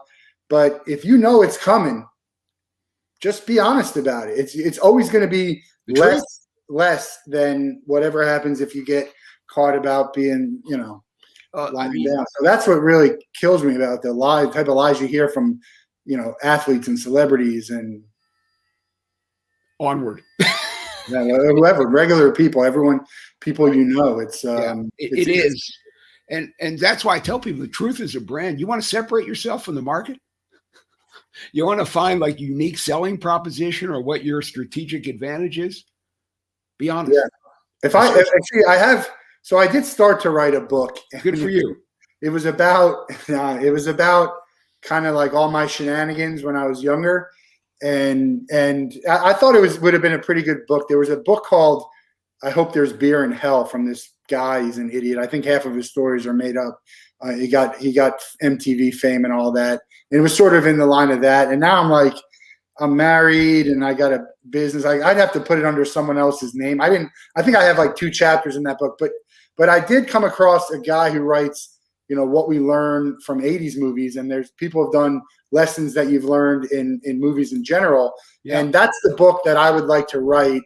but if you know it's coming, just be honest about it. It's always going to be less than whatever happens if you get caught about being, lying down. So that's what really kills me about the type of lies you hear from, athletes and celebrities and onward. Whoever, regular people, people it's it is. And that's why I tell people the truth is a brand. You want to separate yourself from the market? You want to find like unique selling proposition or what your strategic advantage is? Be honest. Yeah. I did start to write a book. Good for you. It was about kind of like all my shenanigans when I was younger. And I thought it would have been a pretty good book. There was a book called I Hope There's Beer in Hell from this guy. He's an idiot. I think half of his stories are made up. He got MTV fame and all that. And it was sort of in the line of that. And now I'm married and I got a business. I'd have to put it under someone else's name. I think I have like 2 chapters in that book, but I did come across a guy who writes, what we learn from 80s movies. And there's people have done lessons that you've learned in movies in general. Yeah. And that's the book that I would like to write.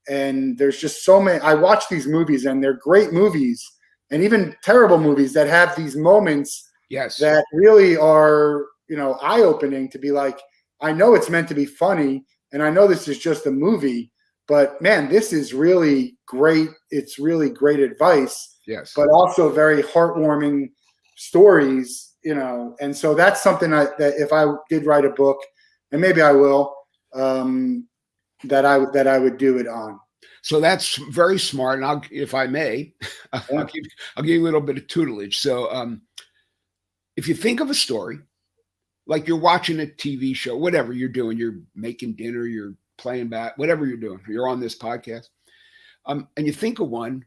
And there's just so many. I watch these movies and they're great movies and even terrible movies that have these moments that really are, eye-opening to be like, I know it's meant to be funny and I know this is just a movie, but man, this is really great. It's really great advice. Yes. But also very heartwarming stories, and so that's something that if I did write a book, and maybe I will, that I would do it on. So that's very smart. And if I may, I'll give you a little bit of tutelage. So if you think of a story, like you're watching a TV show, whatever you're doing, you're making dinner, you're playing bat, whatever you're doing, you're on this podcast, and you think of one,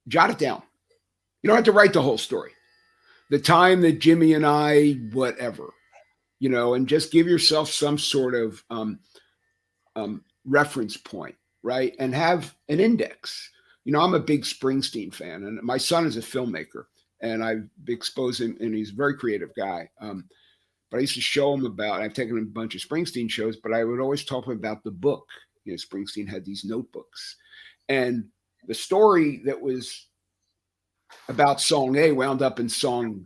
jot it down. You don't have to write the whole story. The time that Jimmy and I, whatever, and just give yourself some sort of reference point, right? And have an index. I'm a big Springsteen fan, and my son is a filmmaker, and I've exposed him, and he's a very creative guy. But I used to show him I've taken him a bunch of Springsteen shows, but I would always talk to him about the book. Springsteen had these notebooks, and the story that was about song A wound up in song,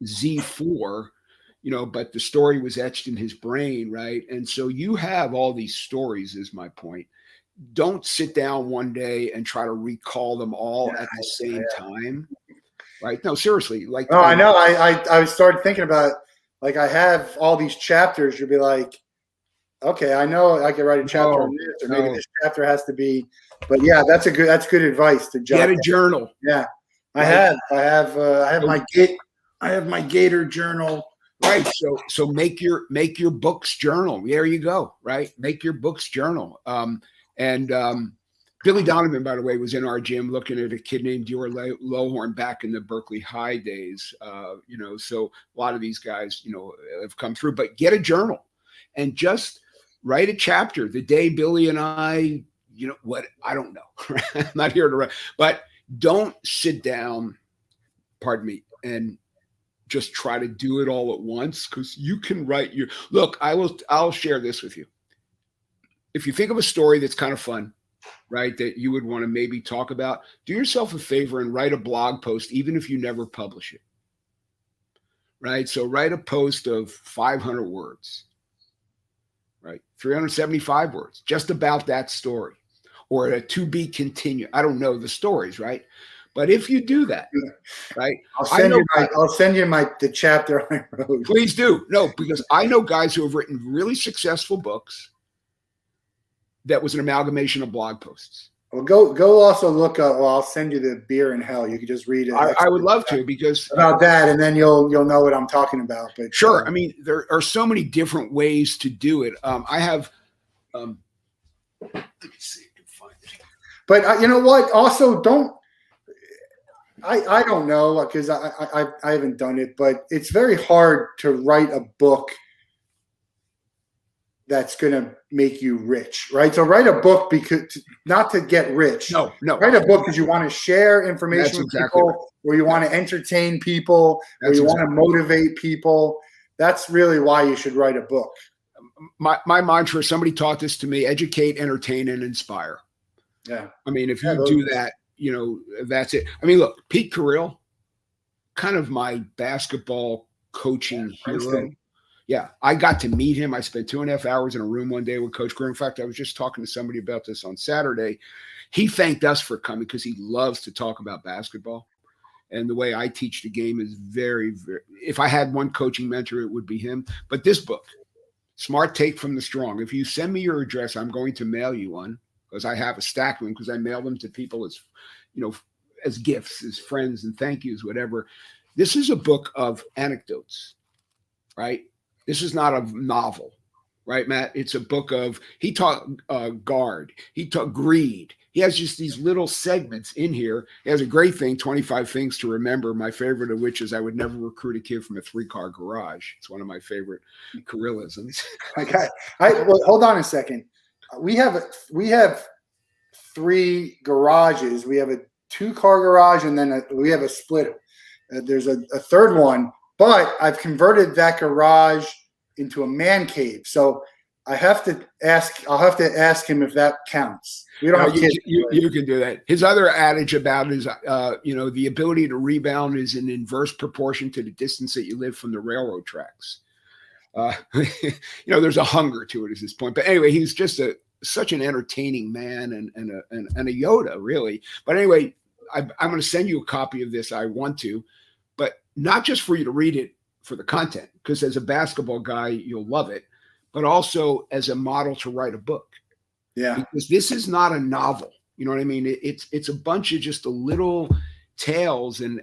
Z4, but the story was etched in his brain, right? And so you have all these stories, is my point. Don't sit down one day and try to recall them all at the same time, right? No, seriously. I know. I started thinking about, like, I have all these chapters. You'll be like, okay, I know I can write a chapter on this, or maybe this chapter has to be. But yeah, that's good advice to jot. Get a journal. Yeah, I have my Gator journal. Right. So make your books journal. There you go. Right. Make your books journal. Billy Donovan, by the way, was in our gym looking at a kid named Dior Lowhorn back in the Berkeley High days. So a lot of these guys, have come through, but get a journal and just write a chapter. The day Billy and I, I don't know. I'm not here to write, but don't sit down, pardon me, and just try to do it all at once, because you can write look, I'll share this with you. If you think of a story that's kind of fun, right, that you would want to maybe talk about, do yourself a favor and write a blog post, even if you never publish it. Right. So write a post of 500 words, right? 375 words, just about that story, or a to be continued. I don't know the stories, right? But if you do that, right, I'll send you the chapter I wrote. Please do. No, because I know guys who have written really successful books that was an amalgamation of blog posts. Well, go also look up. Well, I'll send you the Beer in Hell. You could just read it. I would love to, because about that, and then you'll know what I'm talking about. But sure, I mean, there are so many different ways to do it. I have. Let me see if I can find it. But you know what? Also, don't. I don't know, because I haven't done it, but it's very hard to write a book that's going to make you rich, right? So write a book not to get rich. No. Write a book because you want to share information with people, right, or you want to entertain people, or you want to motivate people. That's really why you should write a book. My mantra, somebody taught this to me: educate, entertain, and inspire. Yeah. I mean, if you do that, that's it. I mean, look, Pete Carril, kind of my basketball coaching hero. Yeah, I got to meet him. I spent 2.5 hours in a room one day with Coach Greer. In fact, I was just talking to somebody about this on Saturday. He thanked us for coming because he loves to talk about basketball. And the way I teach the game is very, very, if I had one coaching mentor, it would be him. But this book, Smart Take from the Strong, if you send me your address, I'm going to mail you one, because I have a stack of them, because I mail them to people as, as gifts, as friends and thank yous, whatever. This is a book of anecdotes, right? This is not a novel, right, Matt? It's a book of, he taught guard, he taught greed. He has just these little segments in here. He has a great thing, 25 things to remember, my favorite of which is I would never recruit a kid from a 3-car garage. It's one of my favorite Carrilisms. Okay. Well, hold on a second. We have 3 garages. We have a 2-car garage, and then we have a split. There's a third one. But I've converted that garage into a man cave, so I'll have to ask him if that counts. We don't have kids. You can do that. His other adage about is, the ability to rebound is in inverse proportion to the distance that you live from the railroad tracks. There's a hunger to it at this point. But anyway, he's just such an entertaining man and a Yoda, really. But anyway, I'm going to send you a copy of this. I want to. But not just for you to read it for the content, because as a basketball guy, you'll love it, but also as a model to write a book. Yeah. Because this is not a novel. You know what I mean? It's a bunch of just a little tales. And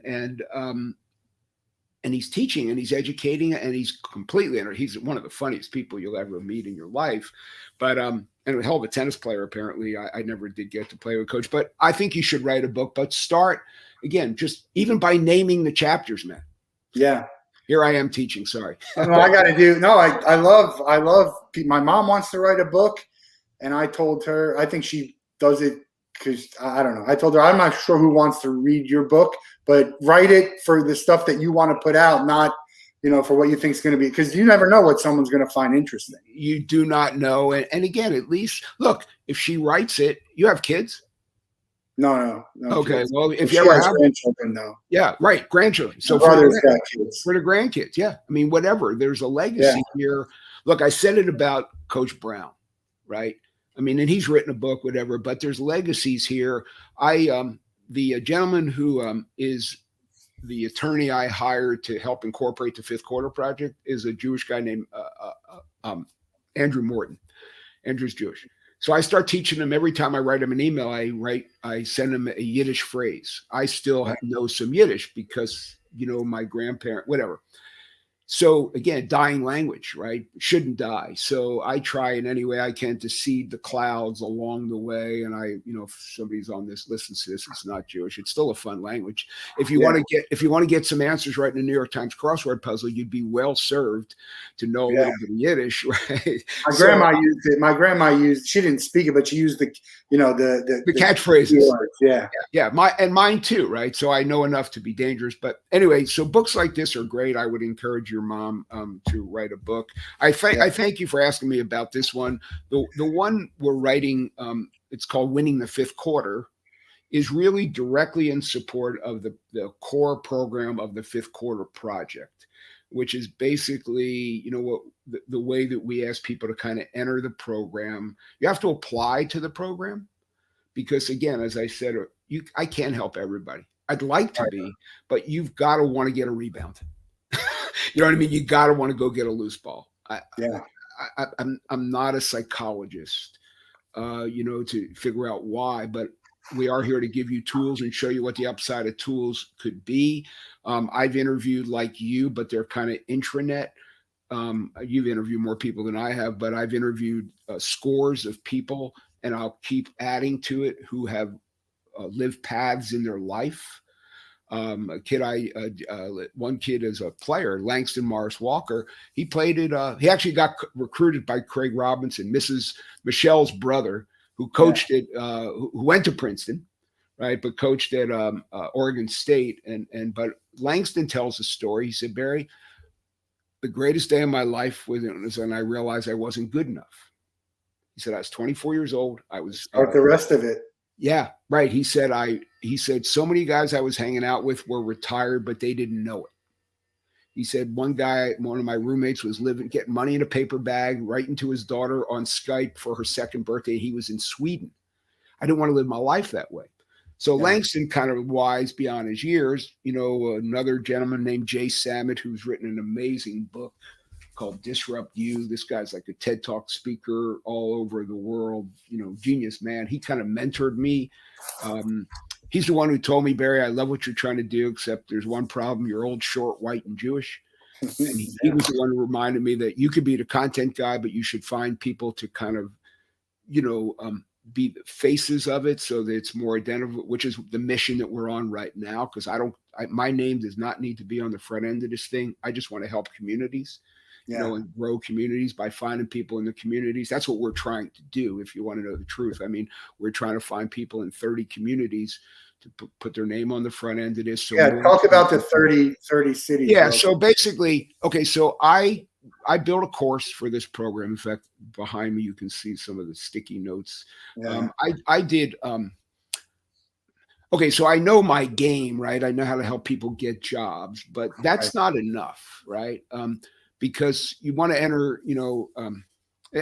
and he's teaching and he's educating and he's completely, he's one of the funniest people you'll ever meet in your life. But, and a hell of a tennis player, apparently. I never did get to play with Coach, but I think you should write a book, but start again, just even by naming the chapters, man. Yeah. Here I am teaching. Sorry. No, I got to do. No, I love. My mom wants to write a book, and I told her I think she does it because I don't know. I told her I'm not sure who wants to read your book, but write it for the stuff that you want to put out, not for what you think is going to be, because you never know what someone's going to find interesting. You do not know, and again, at least look, if she writes it, you have kids. No. Okay, kids. well, if you ever have grandchildren, though. Yeah, right, grandchildren. So my brother's got kids. For the grandkids, yeah. I mean, whatever. There's a legacy here. Look, I said it about Coach Brown, right? I mean, and he's written a book, whatever. But there's legacies here. The gentleman who is the attorney I hired to help incorporate the Fifth Quarter Project is a Jewish guy named Andrew Morton. Andrew's Jewish. So I start teaching him every time I write him an email. I send him a Yiddish phrase. I still know some Yiddish because, my grandparent, whatever. So again, dying language, right? Shouldn't die. So I try in any way I can to seed the clouds along the way. And if somebody's on this, listens to this, it's not Jewish. It's still a fun language. If you want to get some answers right in the New York Times crossword puzzle, you'd be well served to know a little bit of Yiddish, right? Grandma used it. My grandma she didn't speak it, but she used the catchphrases. Yeah. Mine too, right? So I know enough to be dangerous. But anyway, so books like this are great. I would encourage your mom to write a book. I thank you for asking me about this one. The one we're writing, it's called Winning the Fifth Quarter, is really directly in support of the core program of the Fifth Quarter Project, which is basically, the way that we ask people to kind of enter the program. You have to apply to the program because, again, as I said, I can't help everybody. I'd like to be, but you've got to want to get a rebound. You know what I mean? You got to want to go get a loose ball. I'm not a psychologist, to figure out why, but we are here to give you tools and show you what the upside of tools could be. I've interviewed like you, but they're kind of intranet. You've interviewed more people than I have, but I've interviewed scores of people, and I'll keep adding to it who have lived paths in their life. One kid is a player, Langston Morris Walker. He played it. He actually got recruited by Craig Robinson, Mrs. Michelle's brother, who coached it, who went to Princeton, right? But coached at Oregon State. But Langston tells a story. He said, Barry, the greatest day of my life was when I realized I wasn't good enough. He said, I was 24 years old. I was start the rest of it. Yeah, right. He said so many guys I was hanging out with were retired, but they didn't know it. He said one of my roommates was getting money in a paper bag, writing to his daughter on Skype for her second birthday. He was in Sweden. I didn't want to live my life that way. So Langston, kind of wise beyond his years, another gentleman named Jay Sammet, who's written an amazing book called Disrupt You. This guy's like a TED Talk speaker all over the world, genius man. He kind of mentored me. He's the one who told me, Barry, I love what you're trying to do, except there's one problem. You're old, short, white, and Jewish. And he was the one who reminded me that you could be the content guy, but you should find people to kind of, be the faces of it so that it's more identifiable, which is the mission that we're on right now. Because my name does not need to be on the front end of this thing. I just want to help communities. And grow communities by finding people in the communities. That's what we're trying to do. If you want to know the truth, I mean, we're trying to find people in 30 communities to put their name on the front end of this. So talk about the 30 cities. Yeah. So basically, so I built a course for this program. In fact, behind me, you can see some of the sticky notes. Yeah. I did. So I know my game, right? I know how to help people get jobs, but that's not enough, right? Because you want to enter,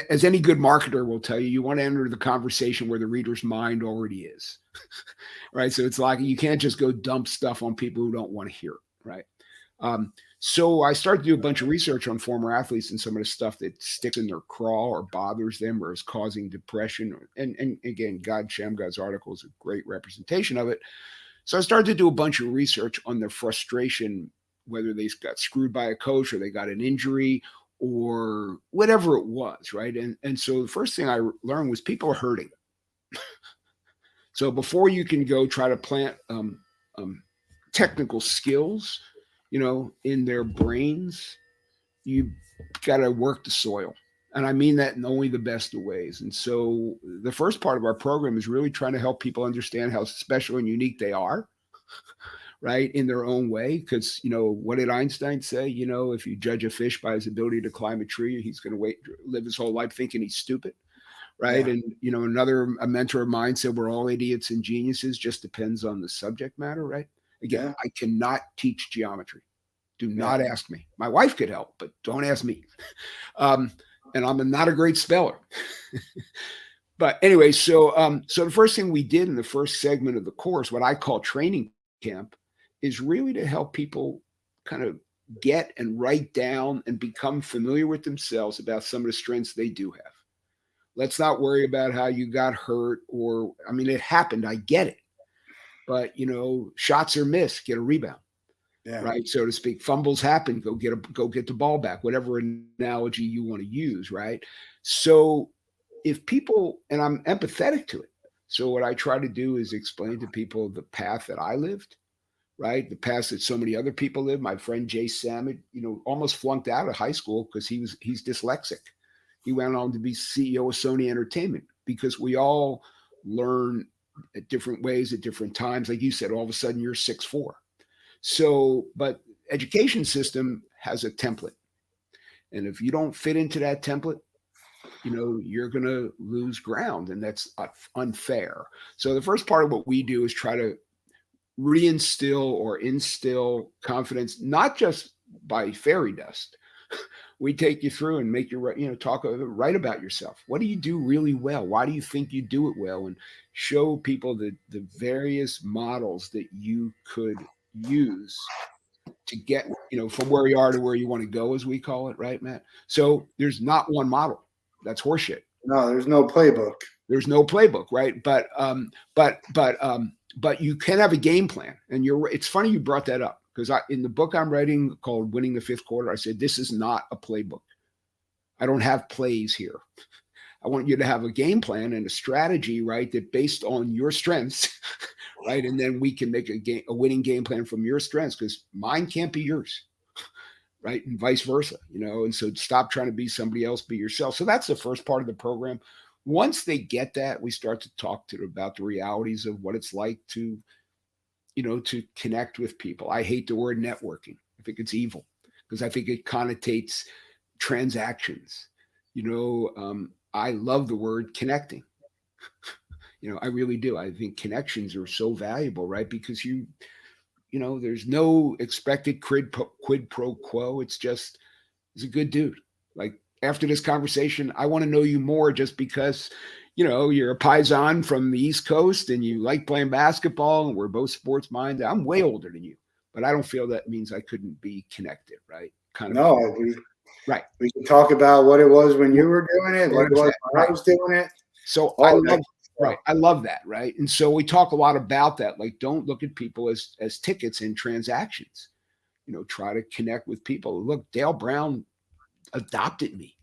as any good marketer will tell you, you want to enter the conversation where the reader's mind already is, right? So it's like you can't just go dump stuff on people who don't want to hear it, right? So I started to do a bunch of research on former athletes and some of the stuff that sticks in their craw or bothers them or is causing depression. And again, Gad Shamgad's article is a great representation of it. So I started to do a bunch of research on the frustration whether they got screwed by a coach or they got an injury or whatever it was, right? And so the first thing I learned was people are hurting. So before you can go try to plant technical skills, in their brains, you got to work the soil. And I mean that in only the best of ways. And so the first part of our program is really trying to help people understand how special and unique they are, right, in their own way. Because, what did Einstein say? If you judge a fish by his ability to climb a tree, he's going to live his whole life thinking he's stupid, right? Yeah. And, a mentor of mine said we're all idiots and geniuses, just depends on the subject matter, right? Again, yeah. I cannot teach geometry. Do not ask me. My wife could help, but don't ask me. And I'm not a great speller. But anyway, so the first thing we did in the first segment of the course, what I call training camp, is really to help people kind of get and write down and become familiar with themselves about some of the strengths they do have. Let's not worry about how you got hurt it happened. I get it. But, shots are missed, get a rebound. Yeah. Right, so to speak. Fumbles happen, go get the ball back, whatever analogy you want to use, right? So if people, and I'm empathetic to it, so what I try to do is explain to people the path that I lived, right? The path that so many other people live. My friend Jay Samad, almost flunked out of high school because he's dyslexic. He went on to be CEO of Sony Entertainment, because we all learn at different ways at different times. Like you said, all of a sudden you're 6'4". So, but education system has a template. And if you don't fit into that template, you're going to lose ground, and that's unfair. So the first part of what we do is try to reinstill or instill confidence, not just by fairy dust. We take you through and make you, write about yourself. What do you do really well? Why do you think you do it well? And show people the various models that you could use to get, from where you are to where you want to go, as we call it, right, Matt? So there's not one model. That's horseshit. No, there's no playbook. There's no playbook, right? But you can have a game plan. And it's funny you brought that up, because in the book I'm writing called Winning the Fifth Quarter, I said, this is not a playbook. I don't have plays here. I want you to have a game plan and a strategy, right, that based on your strengths, right? And then we can make a winning game plan from your strengths, because mine can't be yours, right? And vice versa, and so stop trying to be somebody else, be yourself. So that's the first part of the program. Once they get that, we start to talk to them about the realities of what it's like to, to connect with people. I hate the word networking. I think it's evil, because I think it connotates transactions. I love the word connecting. I really do. I think connections are so valuable, right? Because there's no expected quid pro quo. It's just, he's a good dude. Like, after this conversation, I want to know you more, just because, you're a paisan from the East Coast and you like playing basketball and we're both sports minded. I'm way older than you, but I don't feel that means I couldn't be connected, right? Right. We can talk about what it was when you were doing it, what it was when I was doing it. So I love that, right? And so we talk a lot about that. Like, don't look at people as tickets in transactions. Try to connect with people. Look, Dale Brown adopted me.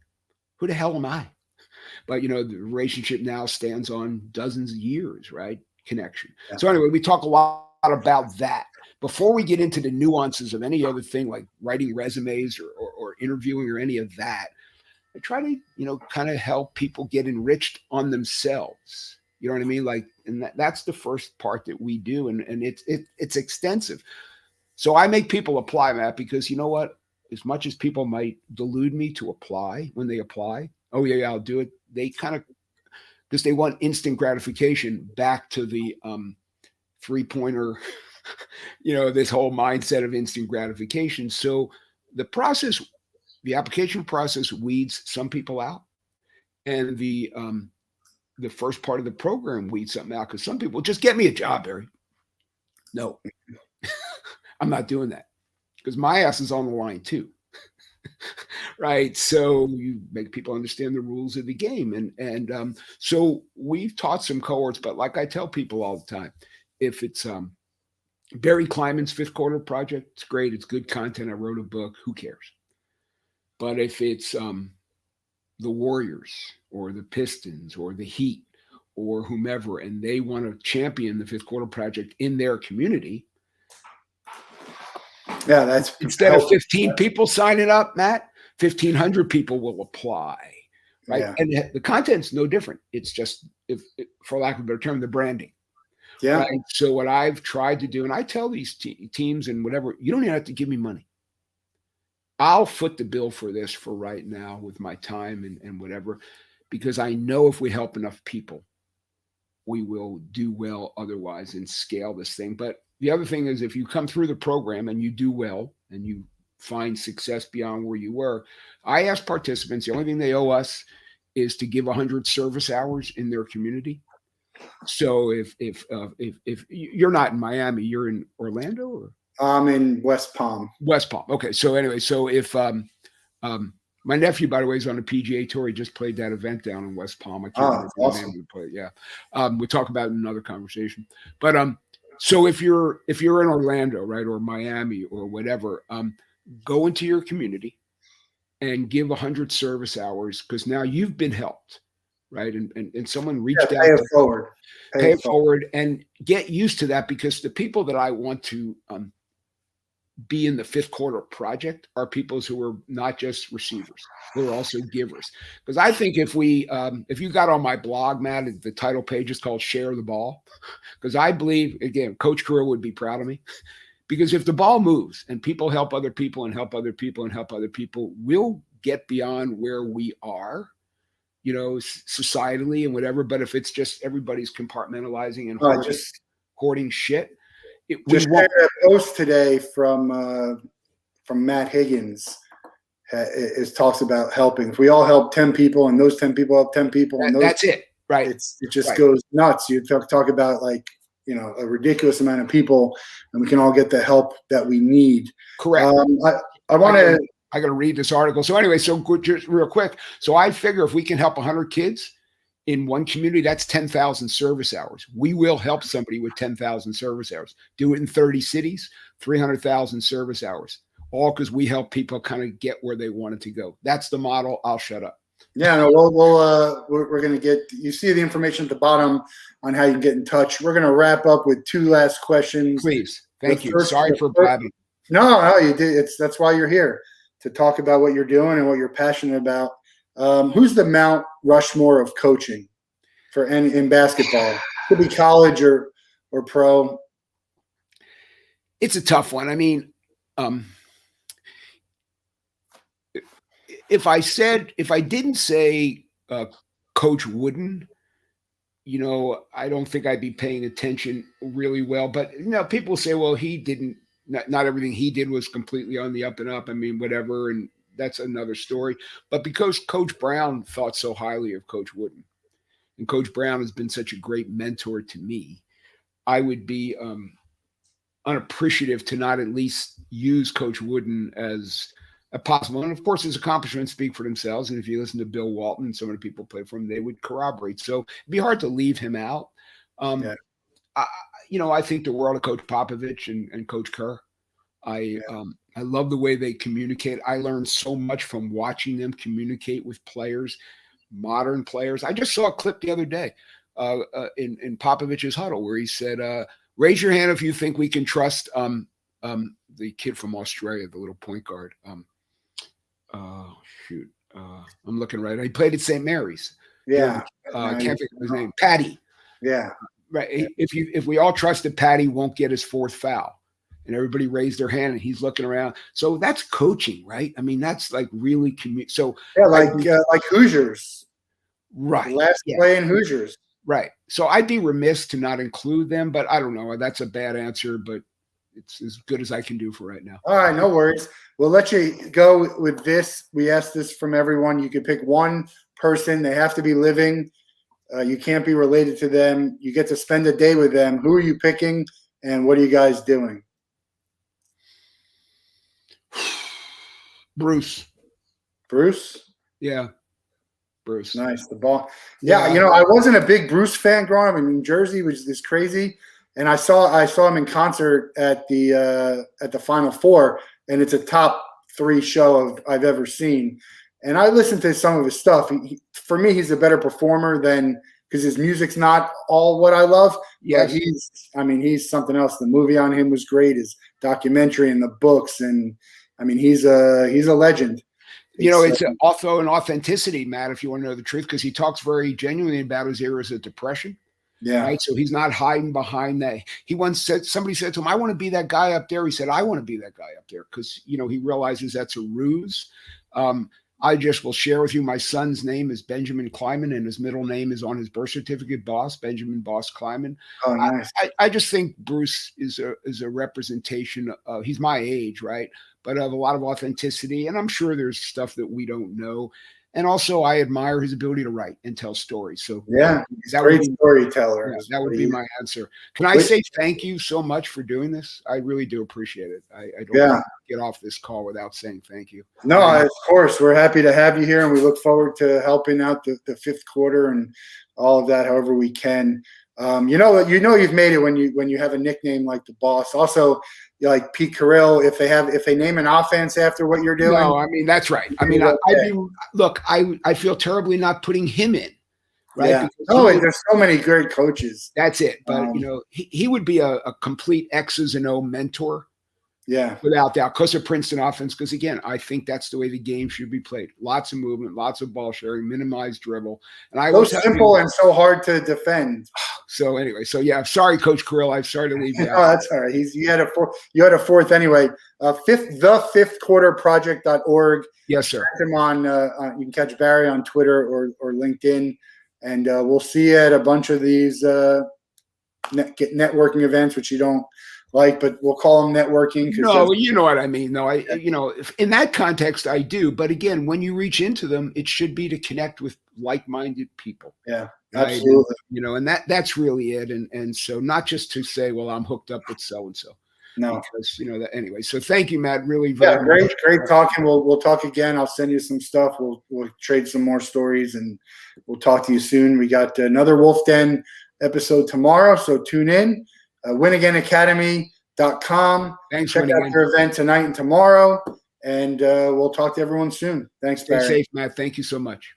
Who the hell am I? But, the relationship now stands on dozens of years, right? Connection. Yeah. So anyway, we talk a lot about that. Before we get into the nuances of any other thing, like writing resumes or interviewing or any of that, I try to, kind of help people get enriched on themselves. You know what I mean? Like, and that's the first part that we do. And it's extensive. So I make people apply, Matt, because you know what? As much as people might delude me to apply when they apply, oh yeah, I'll do it. They kind of, because they want instant gratification, back to the 3-pointer, this whole mindset of instant gratification. So the application process weeds some people out, and the first part of the program weeds something out, because some people just get me a job, Barry. No, I'm not doing that, because my ass is on the line too. Right. So you make people understand the rules of the game. And so we've taught some cohorts, but like I tell people all the time, if it's Barry Kleiman's Fifth Quarter Project, it's great. It's good content. I wrote a book. Who cares? But if it's the Warriors or the Pistons or the Heat or whomever, and they want to champion the Fifth Quarter Project in their community, yeah, that's instead of 15 people signing up, Matt, 1,500 people will apply, right? Yeah. And the content's no different. It's just, if for lack of a better term, the branding. Yeah. Right? So what I've tried to do, and I tell these teams and whatever, you don't even have to give me money. I'll foot the bill for this for right now with my time and whatever, because I know if we help enough people, we will do well otherwise and scale this thing. But the other thing is, if you come through the program and you do well and you find success beyond where you were, I ask participants, the only thing they owe us is to give 100 service hours in their community. So if you're not in Miami, you're in Orlando, or I'm in West Palm. West Palm. Okay. So anyway, so if my nephew, by the way, is on the PGA Tour. He just played that event down in West Palm. I can't remember the name of the play. Yeah. We'll talk about it in another conversation. But so if you're in Orlando, right, or Miami or whatever, go into your community and give 100 service hours, because now you've been helped, right? And someone reached out. Pay it forward. Pay it forward and get used to that, because the people that I want to be in the Fifth Quarter Project are people who are not just receivers, who are also givers. Because I think if you got on my blog, Matt, the title page is called Share the Ball, because I believe, again, Coach Carrillo would be proud of me, because if the ball moves and people help other people and help other people and help other people, we'll get beyond where we are, you know, societally and whatever. But if it's just everybody's compartmentalizing and hoarding shit, just shared a post today from Matt Higgins. It talks about helping. If we all help 10 people and those 10 people help 10 people, and that's it, right? It just goes nuts. You talk about, like, you know, a ridiculous amount of people, and we can all get the help that we need. Correct. I want to. I got to read this article. So anyway, so just real quick. So I figure if we can help 100 kids in one community, that's 10,000 service hours. We will help somebody with 10,000 service hours. Do it in 30 cities, 300,000 service hours, all because we help people kind of get where they wanted to go. That's the model. I'll shut up. Yeah, no, we're going to get, you see the information at the bottom on how you can get in touch. We're going to wrap up with two last questions. Please. Thank you. Sorry for blabbing. No, you did. That's why you're here, to talk about what you're doing and what you're passionate about. Who's the Mount Rushmore of coaching in basketball? Could be college or pro. It's a tough one. I mean, if I didn't say Coach Wooden, you know, I don't think I'd be paying attention really well. But, you know, people say, well, he didn't. Not everything he did was completely on the up and up. I mean, whatever, and that's another story. But because Coach Brown thought so highly of Coach Wooden, and Coach Brown has been such a great mentor to me, I would be unappreciative to not at least use Coach Wooden as a possible. And of course, his accomplishments speak for themselves. And if you listen to Bill Walton and some of the people play for him, they would corroborate. So it'd be hard to leave him out. I think the world of Coach Popovich and Coach Kerr. I love the way they communicate. I learned so much from watching them communicate with players, modern players. I just saw a clip the other day in Popovich's huddle where he said, raise your hand if you think we can trust the kid from Australia, the little point guard. I'm looking right. He played at St. Mary's. Yeah. Can't think of his name. Patty. Yeah. Right. Yeah. If we all trust that Patty won't get his fourth foul, and everybody raised their hand and he's looking around. So that's coaching, right? I mean, that's like really so yeah, like Hoosiers. Right. Last play in Hoosiers. Right. So I'd be remiss to not include them, but I don't know. That's a bad answer, but it's as good as I can do for right now. All right, no worries. We'll let you go with this. We asked this from everyone. You could pick one person. They have to be living. You can't be related to them. You get to spend a day with them. Who are you picking, and what are you guys doing? Bruce. Yeah. Bruce. Nice. The ball. Yeah, I wasn't a big Bruce fan growing up in New Jersey, which is crazy. And I saw him in concert at the Final Four, and it's a top 3 show I've ever seen. And I listened to some of his stuff. For me, he's a better performer than, because his music's not all what I love. Yes. But he's something else. The movie on him was great. His documentary and the books, and I mean, he's a legend. It's also an authenticity, Matt, if you want to know the truth, because he talks very genuinely about his eras of depression. Yeah. Right. So he's not hiding behind that. He once said, somebody said to him, I want to be that guy up there. He said, I want to be that guy up there, because, he realizes that's a ruse. I just will share with you, my son's name is Benjamin Kleiman, and his middle name is on his birth certificate, Boss, Benjamin Boss Kleiman. Oh, nice. I just think Bruce is a representation of, he's my age, right? But of a lot of authenticity. And I'm sure there's stuff that we don't know. And also, I admire his ability to write and tell stories. So yeah, that great storyteller. Yeah, that would be my answer. Can I say thank you so much for doing this? I really do appreciate it. I don't get off this call without saying thank you. No, of course, we're happy to have you here, and we look forward to helping out the 5th quarter and all of that, however we can. You've made it when you have a nickname like the Boss. Also, like Pete Carrill, if they name an offense after what you're doing. No, I mean, that's right. I mean, I feel terribly not putting him in. Right. Yeah. There's so many great coaches. That's it. But he would be a complete X's and O mentor. Yeah. Without doubt, because of Princeton offense. Because again, I think that's the way the game should be played. Lots of movement, lots of ball sharing, minimized dribble. And so simple and so hard to defend. So anyway, sorry, Coach Carrill. I'm sorry to leave you out. No, that's all right. You had a fourth anyway. The5thquarterproject.org. Yes, sir. Check him on. You can catch Barry on Twitter or LinkedIn, and we'll see you at a bunch of these networking events, which you don't like, but we'll call them networking. No, you know what I mean. No, in that context, I do. But again, when you reach into them, it should be to connect with like-minded people. Yeah, right? absolutely. And that's really it. And so not just to say, well, I'm hooked up with so-and-so. No. Because, that anyway. So thank you, Matt. Really very much. Great talking. We'll talk again. I'll send you some stuff. We'll trade some more stories, and we'll talk to you soon. We got another Wolff Den episode tomorrow, so tune in. WinAgainAcademy.com. Thanks. Check out your event tonight and tomorrow, and we'll talk to everyone soon. Thanks, Barry. Stay safe, Matt. Thank you so much.